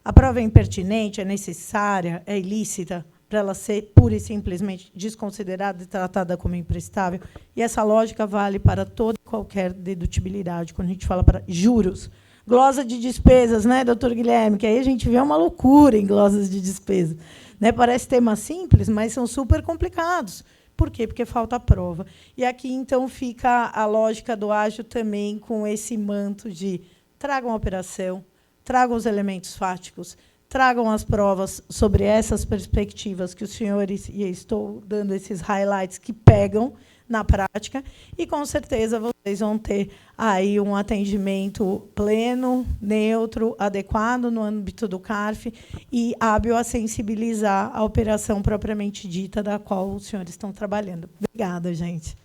a prova é impertinente, é necessária, é ilícita, para ela ser pura e simplesmente desconsiderada e tratada como imprestável. E essa lógica vale para toda e qualquer dedutibilidade. Quando a gente fala para juros, glosa de despesas, né, doutor Guilherme? Que aí a gente vê uma loucura em glosas de despesas. Né? Parece temas simples, mas são super complicados. Por quê? Porque falta prova. E aqui, então, fica a lógica do ágil também com esse manto de tragam a operação, tragam os elementos fáticos, tragam as provas sobre essas perspectivas que os senhores, e estou dando esses highlights que pegam na prática, e, com certeza, vocês vão ter aí um atendimento pleno, neutro, adequado no âmbito do CARF e hábil a sensibilizar a operação propriamente dita da qual os senhores estão trabalhando. Obrigada, gente.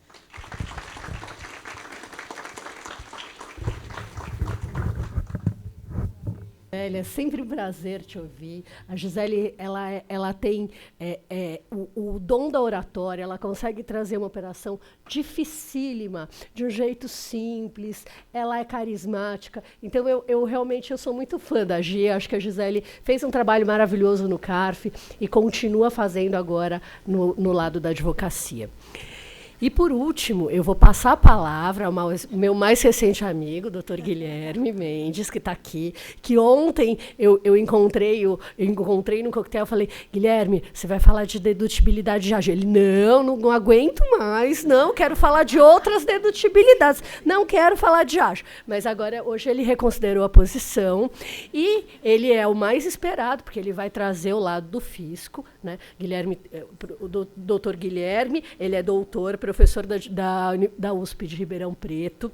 É sempre um prazer te ouvir. A Gisele, ela tem o dom da oratória, ela consegue trazer uma operação dificílima, de um jeito simples, ela é carismática. Então, eu realmente sou muito fã da Gi, acho que a Gisele fez um trabalho maravilhoso no CARF e continua fazendo agora no lado da advocacia. E, por último, eu vou passar a palavra ao meu mais recente amigo, doutor Guilherme Mendes, que está aqui, que ontem eu encontrei no coquetel, falei, Guilherme, você vai falar de dedutibilidade de ágil? Ele, não aguento mais, não, quero falar de outras dedutibilidades, não quero falar de ágil. Mas agora, hoje, ele reconsiderou a posição e ele é o mais esperado, porque ele vai trazer o lado do fisco, né? Guilherme, o doutor Guilherme, ele é doutor, professor da USP de Ribeirão Preto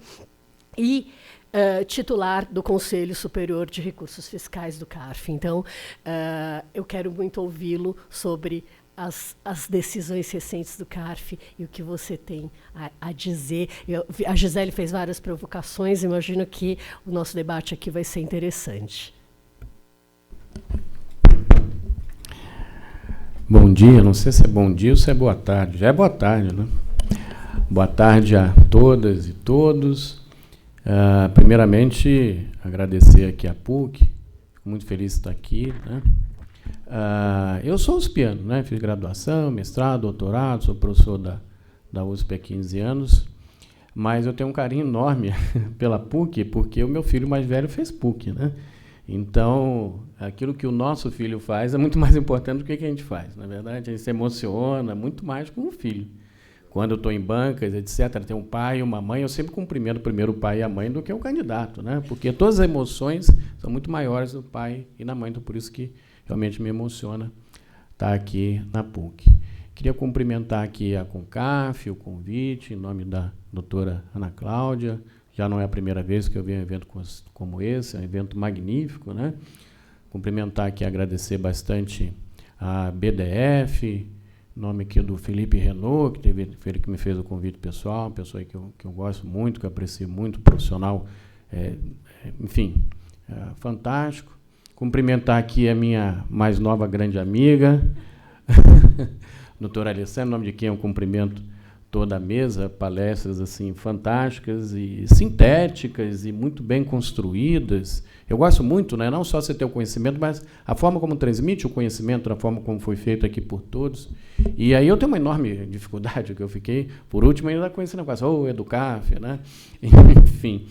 e titular do Conselho Superior de Recursos Fiscais do CARF. Então, eu quero muito ouvi-lo sobre as decisões recentes do CARF e o que você tem a dizer. A Gisele fez várias provocações, imagino que o nosso debate aqui vai ser interessante.
Bom dia, não sei se é bom dia ou se é boa tarde. Já é boa tarde, né? Boa tarde a todas e todos. Primeiramente, agradecer aqui a PUC. Fico muito feliz de estar aqui, né? Eu sou uspiano, né? Fiz graduação, mestrado, doutorado, sou professor da USP há 15 anos, mas eu tenho um carinho enorme pela PUC, porque o meu filho mais velho fez PUC, né? Então, aquilo que o nosso filho faz é muito mais importante do que a gente faz. Na verdade, a gente se emociona muito mais com o filho. Quando eu estou em bancas, etc., tem um pai e uma mãe, eu sempre cumprimento primeiro o pai e a mãe do que o candidato, né? Porque todas as emoções são muito maiores do pai e da mãe, então por isso que realmente me emociona estar aqui na PUC. Queria cumprimentar aqui a CONCAF, o convite, em nome da doutora Ana Cláudia. Já não é a primeira vez que eu venho a um evento como esse, é um evento magnífico, né? Cumprimentar aqui e agradecer bastante a BDF, em nome aqui do Felipe Renault, que me fez o convite pessoal, uma pessoa que eu gosto muito, que eu aprecio muito, profissional, fantástico. Cumprimentar aqui a minha mais nova grande amiga, doutora Alessandra, em nome de quem eu cumprimento toda a mesa, palestras assim fantásticas e sintéticas e muito bem construídas. Eu gosto muito, né, não só você ter o conhecimento, mas a forma como transmite o conhecimento, a forma como foi feito aqui por todos. E aí eu tenho uma enorme dificuldade, que eu fiquei, por último, ainda com esse negócio, EduCAF, né? Enfim,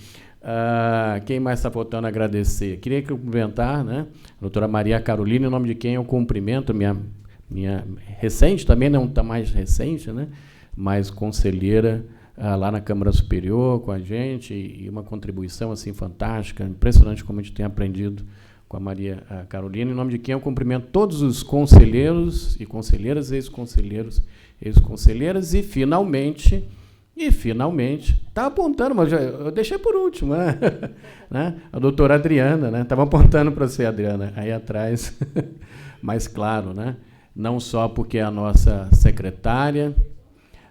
quem mais está faltando agradecer? Queria cumprimentar, né, a doutora Maria Carolina, em nome de quem eu cumprimento, minha recente também, não está mais recente, né, mas conselheira lá na Câmara Superior com a gente, e uma contribuição assim fantástica, impressionante como a gente tem aprendido com a Maria Carolina, em nome de quem eu cumprimento todos os conselheiros e conselheiras, ex-conselheiros, ex-conselheiras, e finalmente, está apontando, mas eu deixei por último, né? Né? A doutora Adriana, né? Estava apontando para você, Adriana, aí atrás, mas claro, né? Não só porque é a nossa secretária,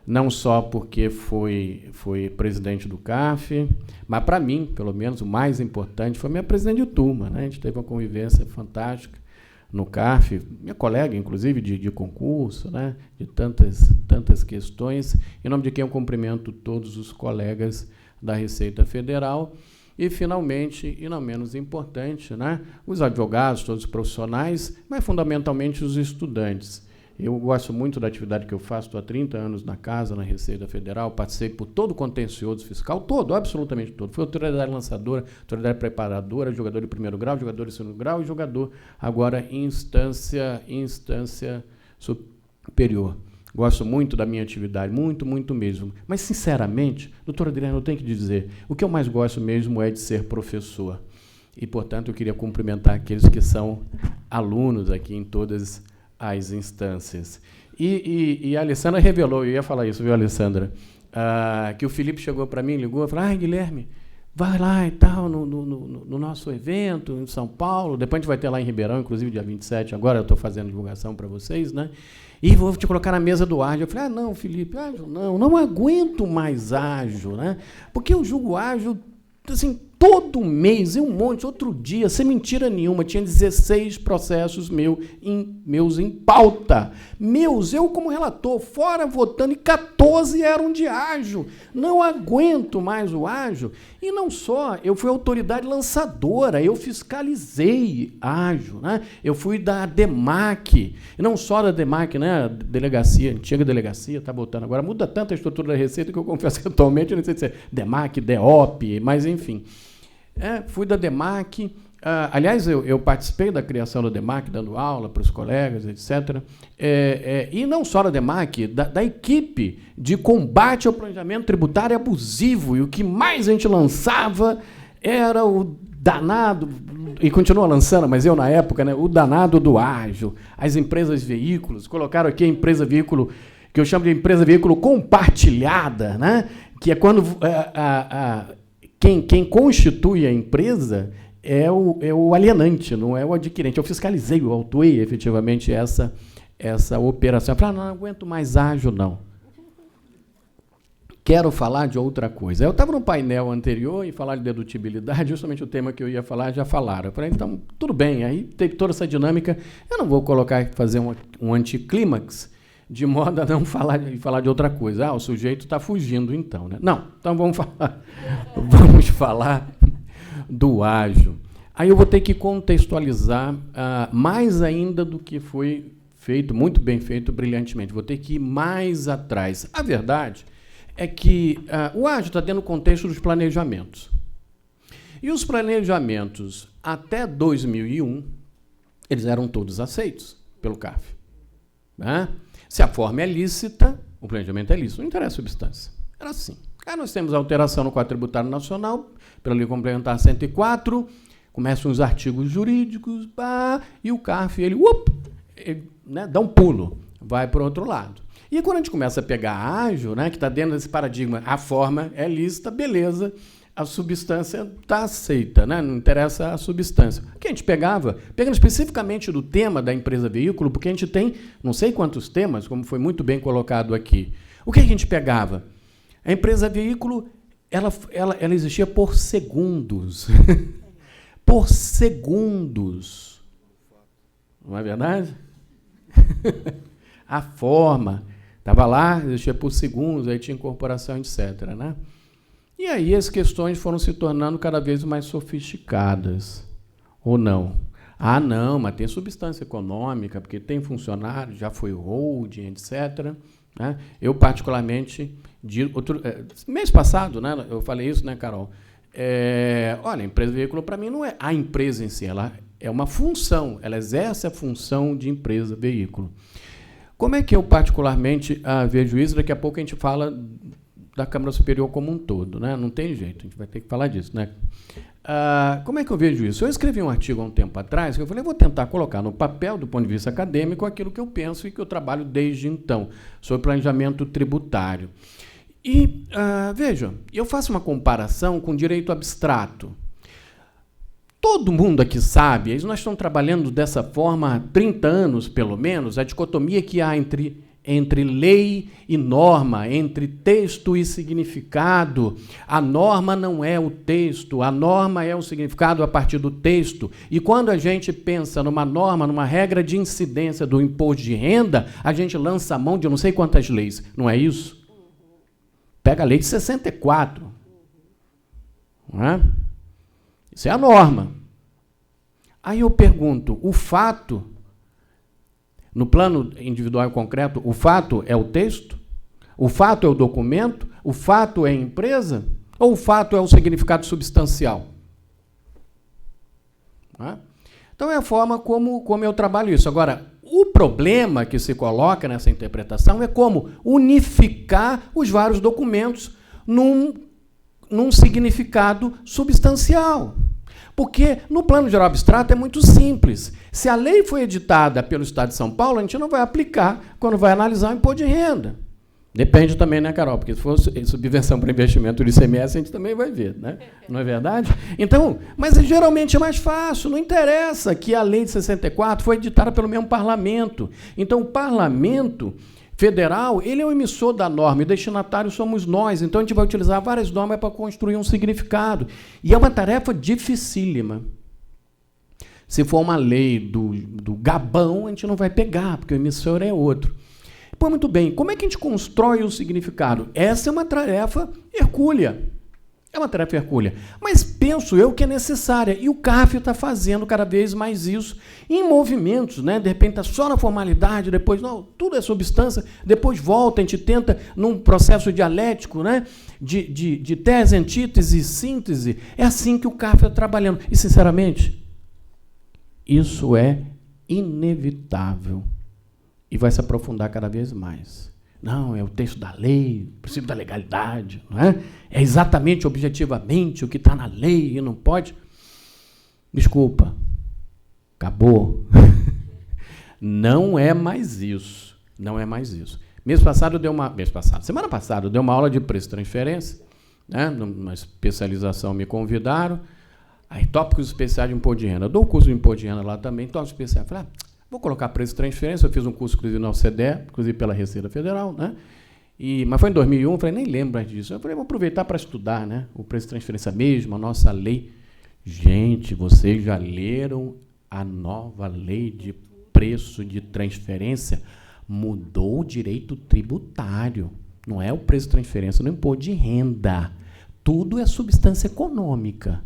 não só porque foi presidente do CARF, mas, para mim, pelo menos, o mais importante foi minha presidente de turma, né? A gente teve uma convivência fantástica no CARF, minha colega, inclusive, de concurso, né? De tantas questões, em nome de quem eu cumprimento todos os colegas da Receita Federal. E, finalmente, e não menos importante, né? Os advogados, todos os profissionais, mas, fundamentalmente, os estudantes. Eu gosto muito da atividade que eu faço, estou há 30 anos na Casa, na Receita Federal, participei por todo o contencioso fiscal, todo, absolutamente todo. Fui autoridade lançadora, autoridade preparadora, jogador de primeiro grau, jogador de segundo grau e jogador agora em instância superior. Gosto muito da minha atividade, muito, muito mesmo. Mas, sinceramente, doutor Adriano, eu tenho que dizer, o que eu mais gosto mesmo é de ser professor. E, portanto, eu queria cumprimentar aqueles que são alunos aqui em todas as instâncias. E a Alessandra revelou, eu ia falar isso, viu, Alessandra? Que o Felipe chegou para mim, ligou e falou, Guilherme, vai lá e tal, no nosso evento em São Paulo, depois a gente vai ter lá em Ribeirão, inclusive dia 27, agora eu estou fazendo divulgação para vocês, né? E vou te colocar na mesa do ágil. Eu falei, não, Felipe, ágil não aguento mais ágil, né? Porque eu julgo ágil, assim, todo mês, e um monte, outro dia, sem mentira nenhuma, tinha 16 processos meus em pauta. Eu como relator, fora votando, e 14 eram de ágil. Não aguento mais o ágil. E não só, eu fui autoridade lançadora, eu fiscalizei ágil, né? Eu fui da DEMAC, e não só da DEMAC, né? Delegacia, antiga delegacia, está voltando agora, muda tanto a estrutura da Receita que eu confesso que atualmente eu não sei se é DEMAC, DEOP, mas enfim. Fui da DEMAC, aliás, eu participei da criação da DEMAC, dando aula para os colegas, etc. E não só da DEMAC, da equipe de combate ao planejamento tributário abusivo, e o que mais a gente lançava era o danado, e continua lançando, mas eu na época, né, o danado do ágil, as empresas veículos, colocaram aqui a empresa veículo, que eu chamo de empresa veículo compartilhada, né, que é quando quem constitui a empresa é o alienante, não é o adquirente. Eu fiscalizei, eu autuei efetivamente essa operação. Eu falei, não aguento mais ágil, não. Quero falar de outra coisa. Eu estava no painel anterior e falar de dedutibilidade, justamente o tema que eu ia falar, já falaram. Eu falei, então, tudo bem, aí teve toda essa dinâmica. Eu não vou fazer um anticlímax, de modo a não falar de outra coisa. O sujeito está fugindo, então. Né? Não, então vamos falar do ágil. Aí eu vou ter que contextualizar mais ainda do que foi feito, muito bem feito, brilhantemente. Vou ter que ir mais atrás. A verdade é que o ágil está dentro do contexto dos planejamentos. E os planejamentos, até 2001, eles eram todos aceitos pelo CARF. Né? Se a forma é lícita, o planejamento é lícito, não interessa a substância. Era assim. Aí nós temos a alteração no Código Tributário Nacional, pela Lei Complementar 104, começam os artigos jurídicos, e o CARF, ele né, dá um pulo, vai para o outro lado. E quando a gente começa a pegar a ágil, né, que está dentro desse paradigma, a forma é lícita, beleza, a substância está aceita, né? Não interessa a substância. O que a gente pegando especificamente do tema da empresa veículo, porque a gente tem não sei quantos temas, como foi muito bem colocado aqui. O que a gente pegava? A empresa veículo, ela existia por segundos. Por segundos. Não é verdade? A forma estava lá, existia por segundos, aí tinha incorporação, etc. Né? E aí as questões foram se tornando cada vez mais sofisticadas. Ou não? Não, mas tem substância econômica, porque tem funcionário, já foi holding, etc. Né? Eu, particularmente, mês passado, né, eu falei isso, né, Carol? Olha, a empresa veículo, para mim, não é a empresa em si, ela é uma função, ela exerce a função de empresa veículo. Como é que eu, particularmente, vejo isso? Daqui a pouco a gente fala da Câmara Superior como um todo, né? Não tem jeito, a gente vai ter que falar disso, né? Como é que eu vejo isso? Eu escrevi um artigo há um tempo atrás, que eu falei, vou tentar colocar no papel, do ponto de vista acadêmico, aquilo que eu penso e que eu trabalho desde então, sobre planejamento tributário. E, veja, eu faço uma comparação com direito abstrato. Todo mundo aqui sabe, nós estamos trabalhando dessa forma há 30 anos, pelo menos, a dicotomia que há entre lei e norma, entre texto e significado. A norma não é o texto, a norma é o significado a partir do texto. E quando a gente pensa numa norma, numa regra de incidência do imposto de renda, a gente lança a mão de não sei quantas leis, não é isso? Pega a lei de 64. Não é? Isso é a norma. Aí eu pergunto, o fato No plano individual e concreto, o fato é o texto? O fato é o documento? O fato é a empresa? Ou o fato é o significado substancial? Então, é a forma como eu trabalho isso. Agora, o problema que se coloca nessa interpretação é como unificar os vários documentos num significado substancial. Porque, no plano geral abstrato, é muito simples. Se a lei foi editada pelo Estado de São Paulo, a gente não vai aplicar quando vai analisar o imposto de renda. Depende também, né, Carol? Porque se for subvenção para investimento do ICMS, a gente também vai ver, né? Não é verdade? Então, mas geralmente é mais fácil. Não interessa que a lei de 64 foi editada pelo mesmo parlamento. Então, o parlamento federal, ele é o emissor da norma, e o destinatário somos nós. Então, a gente vai utilizar várias normas para construir um significado. E é uma tarefa dificílima. Se for uma lei do Gabão, a gente não vai pegar, porque o emissor é outro. Pois muito bem, como é que a gente constrói o significado? Essa é uma tarefa hercúlea. É uma tarefa hercúlea. Mas penso eu que é necessária. E o CARF está fazendo cada vez mais isso em movimentos, né? De repente está só na formalidade, depois, não, tudo é substância, depois volta, a gente tenta, num processo dialético, né? De tese, antítese, síntese. É assim que o CARF está trabalhando. E, sinceramente, isso é inevitável. E vai se aprofundar cada vez mais. Não, é o texto da lei, o princípio da legalidade, não é? É exatamente, objetivamente, o que está na lei e não pode. Desculpa, acabou. Não é mais isso. Não é mais isso. Semana passada, eu dei uma aula de preço e transferência, né? Numa especialização me convidaram. Aí, tópicos especiais de imposto de renda. Eu dou o curso de imposto de renda lá também, tópicos especiais. Falei, vou colocar preço de transferência. Eu fiz um curso, inclusive, na OCDE, inclusive pela Receita Federal, né? Mas foi em 2001, eu falei, nem lembro disso. Eu falei, vou aproveitar para estudar, né? O preço de transferência mesmo, a nossa lei. Gente, vocês já leram a nova lei de preço de transferência? Mudou o direito tributário. Não é o preço de transferência, não é imposto de renda. Tudo é substância econômica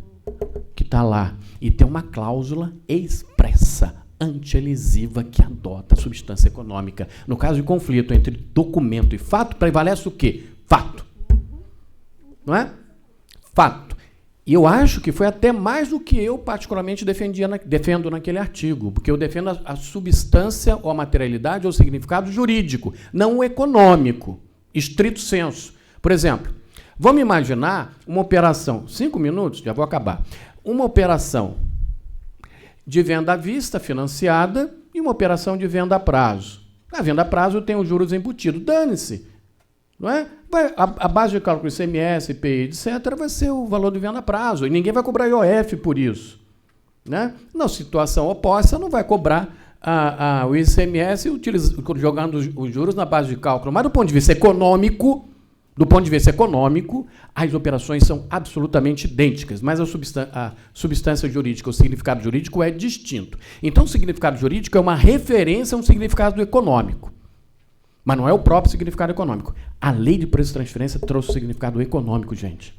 que está lá. E tem uma cláusula expressa, antielesiva, que adota a substância econômica. No caso de conflito entre documento e fato, prevalece o quê? Fato. Não é? Fato. E eu acho que foi até mais do que eu particularmente defendo naquele artigo, porque eu defendo a substância ou a materialidade ou o significado jurídico, não o econômico, estrito sensu. Por exemplo, vamos imaginar uma operação, 5 minutos, já vou acabar, uma operação de venda à vista financiada e uma operação de venda a prazo. Na venda a prazo tem os juros embutidos. Dane-se. Não é? A base de cálculo ICMS, IPI, etc., vai ser o valor de venda a prazo. E ninguém vai cobrar IOF por isso. Né? Na situação oposta, não vai cobrar o ICMS jogando os juros na base de cálculo. Mas do ponto de vista econômico, as operações são absolutamente idênticas, mas a substância jurídica, o significado jurídico é distinto. Então, o significado jurídico é uma referência a um significado econômico, mas não é o próprio significado econômico. A lei de preço de transferência trouxe o significado econômico, gente.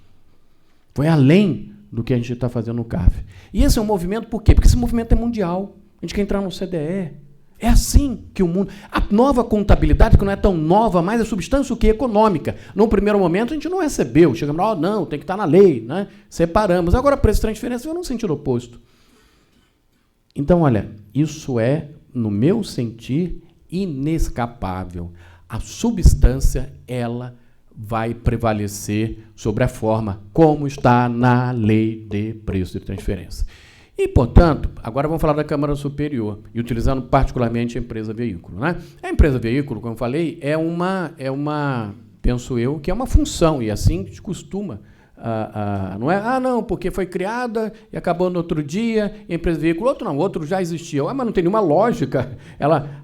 Foi além do que a gente está fazendo no CARF. E esse é um movimento, por quê? Porque esse movimento é mundial. A gente quer entrar no CDE. É assim que o mundo... A nova contabilidade, que não é tão nova, mas é substância o que? Econômica. No primeiro momento, a gente não recebeu. Chegamos lá, não, tem que estar na lei, né? Separamos. Agora, preço de transferência vai num sentido oposto. Então, olha, isso é, no meu sentir, inescapável. A substância, ela vai prevalecer sobre a forma, como está na lei de preço de transferência. E, portanto, agora vamos falar da Câmara Superior, e utilizando particularmente a empresa veículo. Né? A empresa veículo, como eu falei, é uma, penso eu, que é uma função, e assim a gente costuma. Não é, não, porque foi criada e acabou no outro dia, e a empresa veículo, outro já existia. Mas não tem nenhuma lógica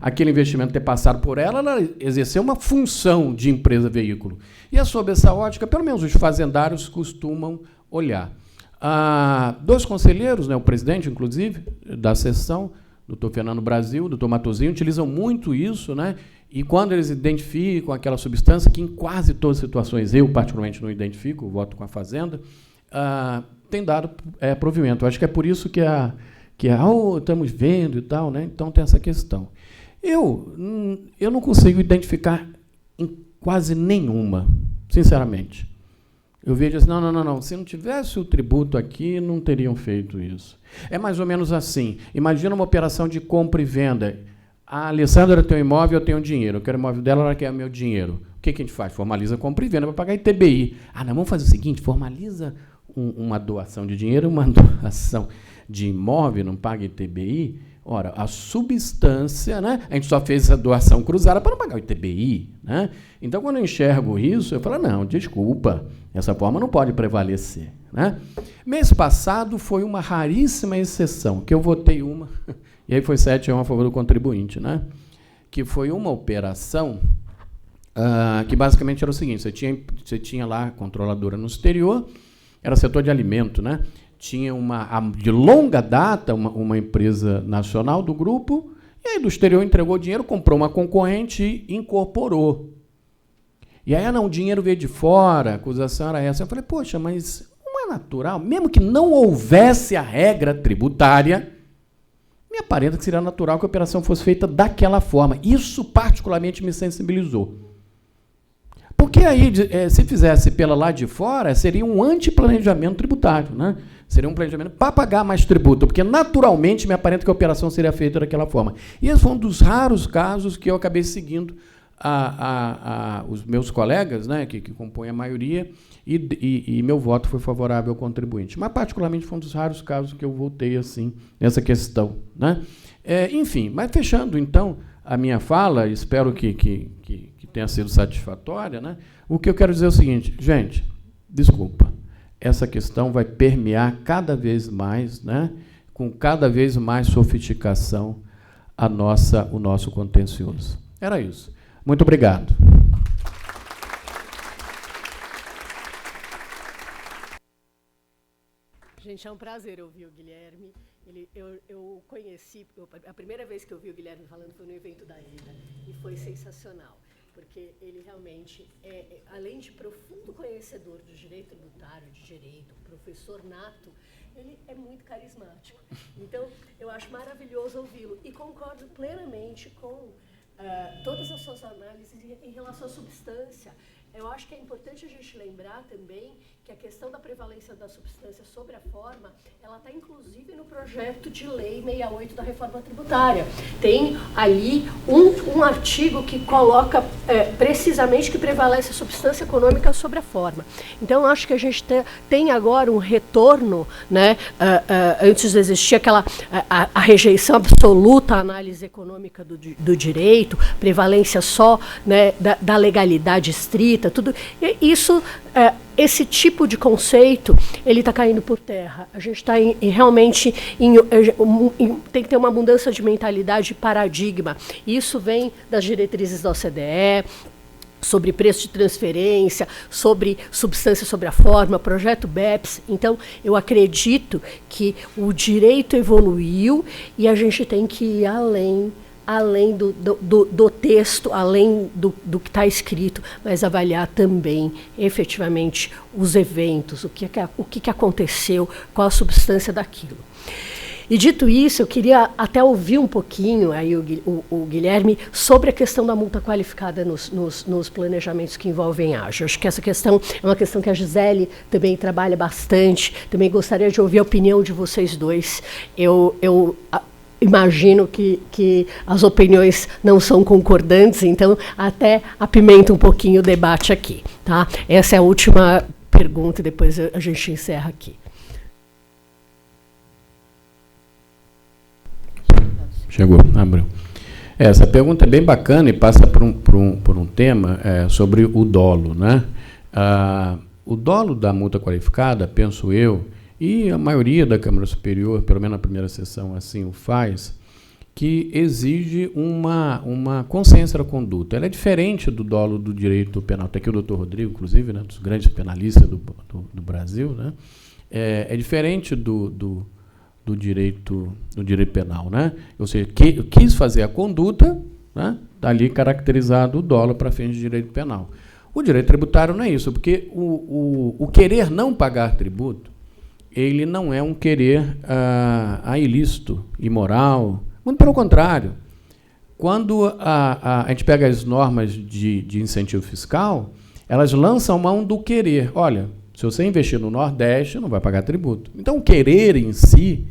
aquele investimento ter passado por ela exerceu uma função de empresa veículo. E é sob essa ótica, pelo menos os fazendários costumam olhar. 2 conselheiros, né, o presidente, inclusive, da sessão, doutor Fernando Brasil, doutor Matosinho, utilizam muito isso, né? E quando eles identificam aquela substância, que em quase todas as situações, eu particularmente não identifico, voto com a Fazenda, tem dado provimento. Eu acho que é por isso que estamos vendo e tal, né? Então tem essa questão. Eu não consigo identificar em quase nenhuma, sinceramente. Eu vejo assim, não, se não tivesse o tributo aqui, não teriam feito isso. É mais ou menos assim. Imagina uma operação de compra e venda. A Alessandra tem um imóvel, eu tenho um dinheiro. Eu quero o imóvel dela, ela quer o meu dinheiro. O que a gente faz? Formaliza a compra e venda para pagar ITBI. Não, vamos fazer o seguinte, formaliza uma doação de dinheiro, uma doação de imóvel, não paga ITBI. Ora, a substância, né? A gente só fez essa doação cruzada para não pagar o ITBI. Né? Então, quando eu enxergo isso, eu falo, não, desculpa, essa forma não pode prevalecer. Né? Mês passado foi uma raríssima exceção, que eu votei uma, e aí foi 7-1 a favor do contribuinte, né? Que foi uma operação que basicamente era o seguinte, você tinha lá a controladora no exterior, era setor de alimento, né? Tinha de longa data uma empresa nacional do grupo, e aí do exterior entregou o dinheiro, comprou uma concorrente e incorporou. E aí, o dinheiro veio de fora, a acusação era essa. Eu falei, poxa, mas não é natural? Mesmo que não houvesse a regra tributária, me aparenta que seria natural que a operação fosse feita daquela forma. Isso particularmente me sensibilizou. Porque aí, se fizesse pela lá de fora, seria um antiplanejamento tributário, né? Seria um planejamento para pagar mais tributo, porque naturalmente me aparenta que a operação seria feita daquela forma. E esse foi um dos raros casos que eu acabei seguindo os meus colegas, né, que compõem a maioria, e meu voto foi favorável ao contribuinte. Mas, particularmente, foi um dos raros casos que eu votei assim nessa questão. Né? Enfim, mas fechando, então, a minha fala, espero que tenha sido satisfatória, né? O que eu quero dizer é o seguinte, gente, desculpa, essa questão vai permear cada vez mais, né, com cada vez mais sofisticação o nosso contencioso. Era isso. Muito obrigado.
Gente, é um prazer ouvir o Guilherme. Eu conheci, a primeira vez que eu vi o Guilherme falando foi no evento da IDA, e foi sensacional, porque ele realmente, além de profundo conhecedor do direito tributário, de direito, professor nato, ele é muito carismático. Então, eu acho maravilhoso ouvi-lo, e concordo plenamente com todas as suas análises em relação à substância. Eu acho que é importante a gente lembrar também que a questão da prevalência da substância sobre a forma, ela está inclusive no projeto de lei 68 da reforma tributária. Tem ali um artigo que coloca precisamente que prevalece a substância econômica sobre a forma. Então, eu acho que a gente tem agora um retorno, né? Antes existia a rejeição absoluta à análise econômica do direito, prevalência só, né, da legalidade estrita, tudo. E isso, esse tipo de conceito, ele está caindo por terra. A gente está realmente tem que ter uma mudança de mentalidade e paradigma. Isso vem das diretrizes da OCDE, sobre preço de transferência, sobre substância sobre a forma, projeto BEPS. Então, eu acredito que o direito evoluiu e a gente tem que ir além do texto, além do que está escrito, mas avaliar também, efetivamente, os eventos, o que aconteceu, qual a substância daquilo. E, dito isso, eu queria até ouvir um pouquinho aí o Guilherme sobre a questão da multa qualificada nos planejamentos que envolvem ágio. Acho que essa questão é uma questão que a Gisele também trabalha bastante. Também gostaria de ouvir a opinião de vocês dois. Eu imagino que as opiniões não são concordantes, então até apimenta um pouquinho o debate aqui. Tá? Essa é a última pergunta e depois a gente encerra aqui.
Chegou, abriu. Essa pergunta é bem bacana e passa por um tema sobre o dolo. Né? O dolo da multa qualificada, penso eu, e a maioria da Câmara Superior, pelo menos na primeira sessão assim o faz, que exige uma consciência da conduta. Ela é diferente do dolo do direito penal. Tem aqui o doutor Rodrigo, inclusive, né, dos grandes penalistas do Brasil. Né? É diferente do direito penal. Né? Ou seja, quis fazer a conduta, né, está ali caracterizado o dolo para fins de direito penal. O direito tributário não é isso, porque o querer não pagar tributo, ele não é um querer ilícito, imoral. Muito pelo contrário. quando a gente pega as normas de incentivo fiscal, elas lançam mão do querer. Olha, se você investir no Nordeste, não vai pagar tributo. Então, o querer em si,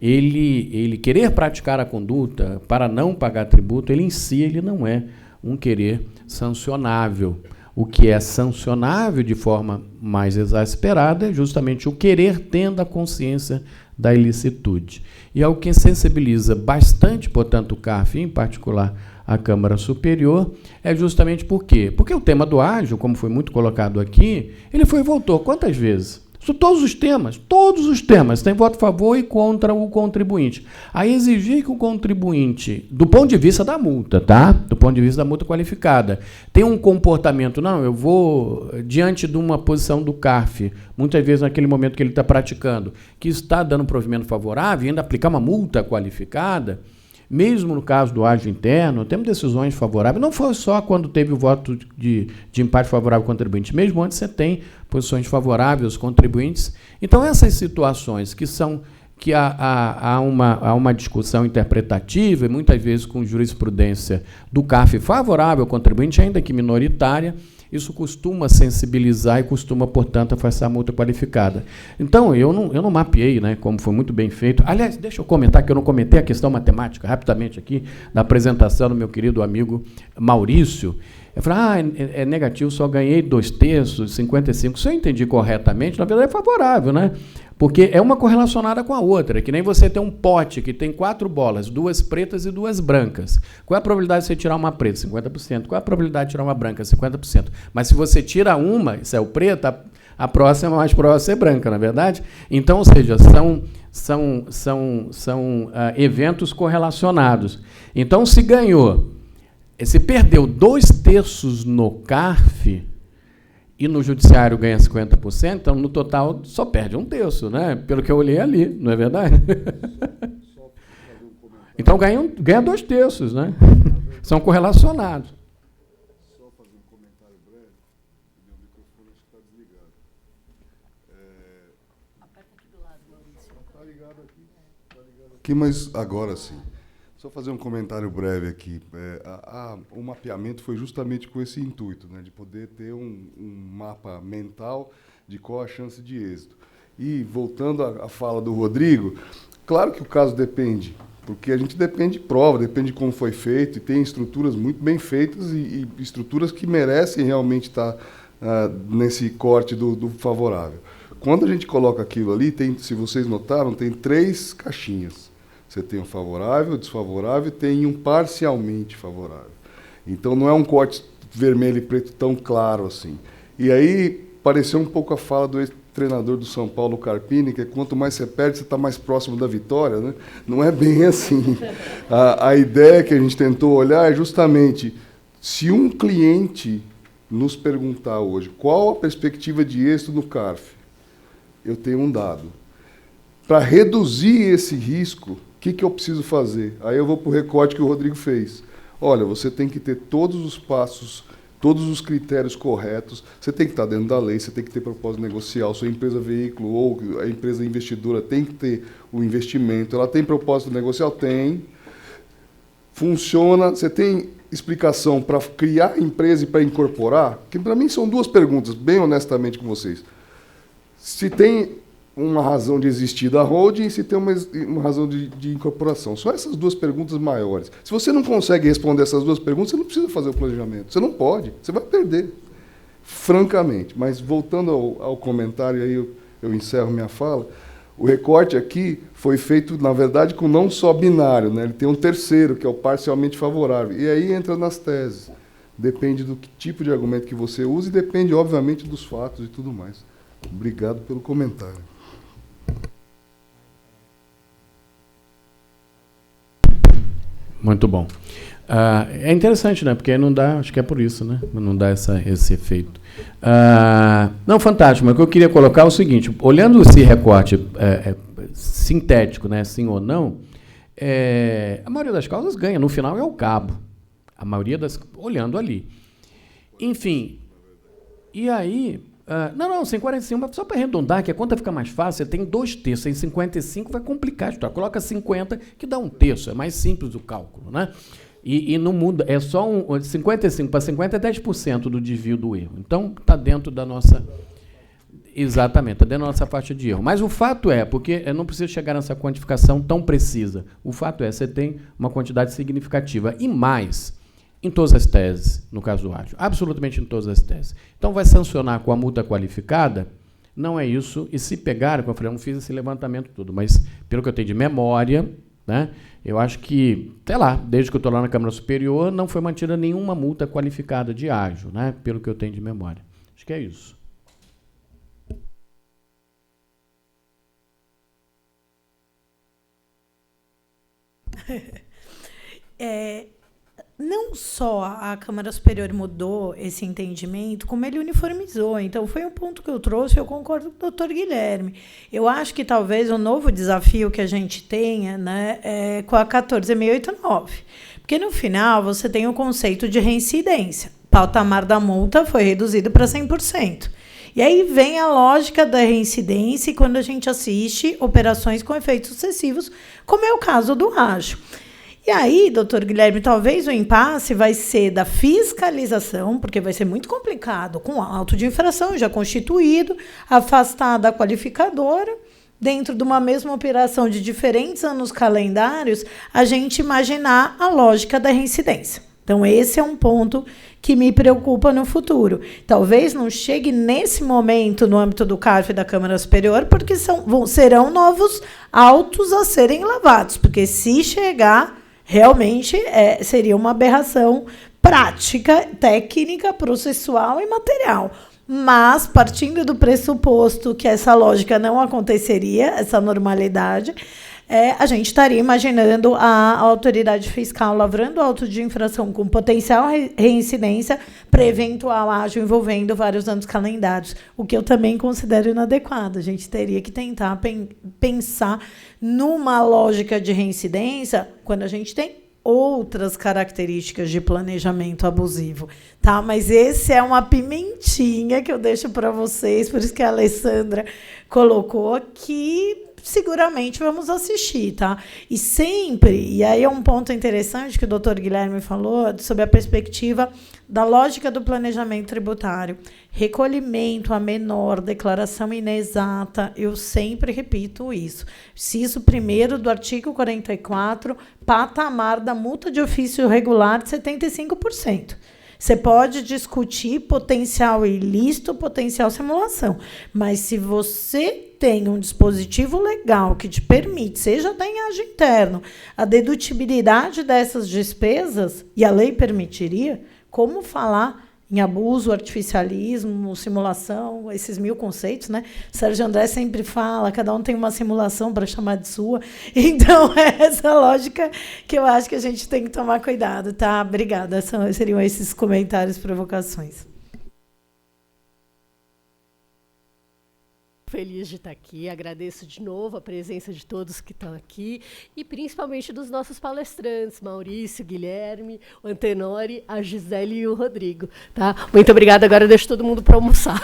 ele querer praticar a conduta para não pagar tributo, ele em si ele não é um querer sancionável. O que é sancionável de forma mais exasperada é justamente o querer tendo a consciência da ilicitude. E é o que sensibiliza bastante, portanto, o CARF, em particular a Câmara Superior, é justamente por quê? Porque o tema do ágio, como foi muito colocado aqui, ele foi e voltou quantas vezes? Todos os temas, tem voto a favor e contra o contribuinte. Aí exigir que o contribuinte, do ponto de vista da multa, tá? Do ponto de vista da multa qualificada, tem um comportamento, não, eu vou, diante de uma posição do CARF, muitas vezes naquele momento que ele está praticando, que está dando provimento favorável, e ainda aplicar uma multa qualificada, mesmo no caso do ágio interno, temos decisões favoráveis, não foi só quando teve o voto de empate favorável ao contribuinte, mesmo antes você tem posições favoráveis aos contribuintes. Então, essas situações que há uma discussão interpretativa, e muitas vezes com jurisprudência do CARF favorável ao contribuinte, ainda que minoritária, isso costuma sensibilizar e costuma, portanto, afastar a multa qualificada. Então, eu não mapeei, né, como foi muito bem feito. Aliás, deixa eu comentar, que eu não comentei a questão matemática, rapidamente aqui, da apresentação do meu querido amigo Maurício. Eu falei, é negativo, só ganhei 2/3, 55. Se eu entendi corretamente, na verdade é favorável, né? Porque é uma correlacionada com a outra. É que nem você tem um pote que tem 4 bolas, 2 pretas e 2 brancas. Qual é a probabilidade de você tirar uma preta? 50%. Qual é a probabilidade de tirar uma branca? 50%. Mas se você tira uma, isso é o preto, a próxima mais próxima é branca, não é verdade? Então, ou seja, são eventos correlacionados. Então, se perdeu 2/3 no CARF e no judiciário ganha 50%, então no total só perde 1/3, né? Pelo que eu olhei ali, não é verdade? Então ganha 2/3, né? São correlacionados.
Só fazer um comentário breve, meu microfone acho que está desligado.
Aperta aqui do lado, Maurício.
Está ligado aqui, mas agora sim. Só fazer um comentário breve aqui. O mapeamento foi justamente com esse intuito, né, de poder ter um mapa mental de qual a chance de êxito. E, voltando à fala do Rodrigo, claro que o caso depende, porque a gente depende de prova, depende de como foi feito, e tem estruturas muito bem feitas e estruturas que merecem realmente estar nesse corte do favorável. Quando a gente coloca aquilo ali, se vocês notaram, tem 3 caixinhas. Você tem um favorável, desfavorável e tem um parcialmente favorável. Então, não é um corte vermelho e preto tão claro assim. E aí, pareceu um pouco a fala do ex-treinador do São Paulo, Carpini, que quanto mais você perde, você está mais próximo da vitória, né? Não é bem assim. A ideia que a gente tentou olhar é justamente, se um cliente nos perguntar hoje qual a perspectiva de êxito no CARF, eu tenho um dado. Para reduzir esse risco, o que eu preciso fazer? Aí eu vou para o recorte que o Rodrigo fez. Olha, você tem que ter todos os passos, todos os critérios corretos, você tem que estar dentro da lei, você tem que ter propósito negocial, sua empresa veículo ou a empresa investidora tem que ter o investimento, ela tem propósito negocial? Tem. Funciona, você tem explicação para criar a empresa e para incorporar? Que para mim são 2 perguntas, bem honestamente com vocês. Se tem uma razão de existir da holding e se tem uma razão de incorporação. Só essas 2 perguntas maiores. Se você não consegue responder essas 2 perguntas, você não precisa fazer o planejamento. Você não pode, você vai perder, francamente. Mas, voltando ao comentário, aí eu encerro minha fala, o recorte aqui foi feito, na verdade, com não só binário, né? Ele tem um terceiro, que é o parcialmente favorável. E aí entra nas teses. Depende do tipo de argumento que você usa e depende, obviamente, dos fatos e tudo mais. Obrigado pelo comentário.
Muito bom. É interessante, né? Porque não dá, acho que é por isso, né? Não dá esse efeito. Não, fantástico, mas o que eu queria colocar é o seguinte, olhando esse recorte sintético, né? Sim ou não, a maioria das causas ganha, no final é o cabo. A maioria olhando ali. Enfim, e aí... Não, 145, só para arredondar, que a conta fica mais fácil, você tem 2/3, em 55 vai complicar a história. Coloca 50, que dá 1/3, é mais simples o cálculo, né? E não muda, é só 55 para 50 é 10% do desvio do erro. Então, está dentro da nossa... Exatamente, está dentro da nossa faixa de erro. Mas o fato é, porque eu não preciso chegar nessa quantificação tão precisa, o fato é, você tem uma quantidade significativa. E mais, em todas as teses, no caso do ágio, absolutamente em todas as teses. Então, vai sancionar com a multa qualificada? Não é isso. E se pegar, como eu falei, eu não fiz esse levantamento tudo, mas pelo que eu tenho de memória, né, eu acho que, sei lá, desde que eu estou lá na Câmara Superior, não foi mantida nenhuma multa qualificada de ágio, né, pelo que eu tenho de memória. Acho que é isso.
Não só a Câmara Superior mudou esse entendimento, como ele uniformizou. Então, foi um ponto que eu trouxe, eu concordo com o doutor Guilherme. Eu acho que talvez o novo desafio que a gente tenha, né, é com a 14.689. Porque, no final, você tem o conceito de reincidência. O patamar da multa foi reduzido para 100%. E aí vem a lógica da reincidência quando a gente assiste operações com efeitos sucessivos, como é o caso do ágio. E aí, doutor Guilherme, talvez o impasse vai ser da fiscalização, porque vai ser muito complicado, com auto de infração já constituído, afastada a qualificadora, dentro de uma mesma operação de diferentes anos calendários, a gente imaginar a lógica da reincidência. Então, esse é um ponto que me preocupa no futuro. Talvez não chegue nesse momento no âmbito do CARF e da Câmara Superior, porque serão novos autos a serem lavados, porque se chegar... Realmente seria uma aberração prática, técnica, processual e material. Mas, partindo do pressuposto que essa lógica não aconteceria, essa normalidade, a gente estaria imaginando a autoridade fiscal lavrando auto de infração com potencial reincidência para eventual ágio envolvendo vários anos calendários, o que eu também considero inadequado. A gente teria que tentar pensar numa lógica de reincidência quando a gente tem outras características de planejamento abusivo, tá? Mas esse é uma pimentinha que eu deixo para vocês, por isso que a Alessandra colocou aqui. Seguramente vamos assistir, tá? E sempre, e aí é um ponto interessante que o doutor Guilherme falou, sobre a perspectiva da lógica do planejamento tributário. Recolhimento a menor, declaração inexata, eu sempre repito isso. Inciso 1º do artigo 44, patamar da multa de ofício regular de 75%. Você pode discutir potencial ilícito, potencial simulação, mas se você tem um dispositivo legal que te permite, seja da ágio interno, a dedutibilidade dessas despesas, e a lei permitiria, como falar em abuso, artificialismo, simulação, esses 1000 conceitos, né? Sérgio André sempre fala, cada um tem uma simulação para chamar de sua. Então, é essa lógica que eu acho que a gente tem que tomar cuidado, tá? Obrigada. Seriam esses comentários, provocações.
Feliz de estar aqui, agradeço de novo a presença de todos que estão aqui e principalmente dos nossos palestrantes, Maurício, Guilherme, o Antenori, a Gisele e o Rodrigo. Tá? Muito obrigada, agora eu deixo todo mundo para almoçar.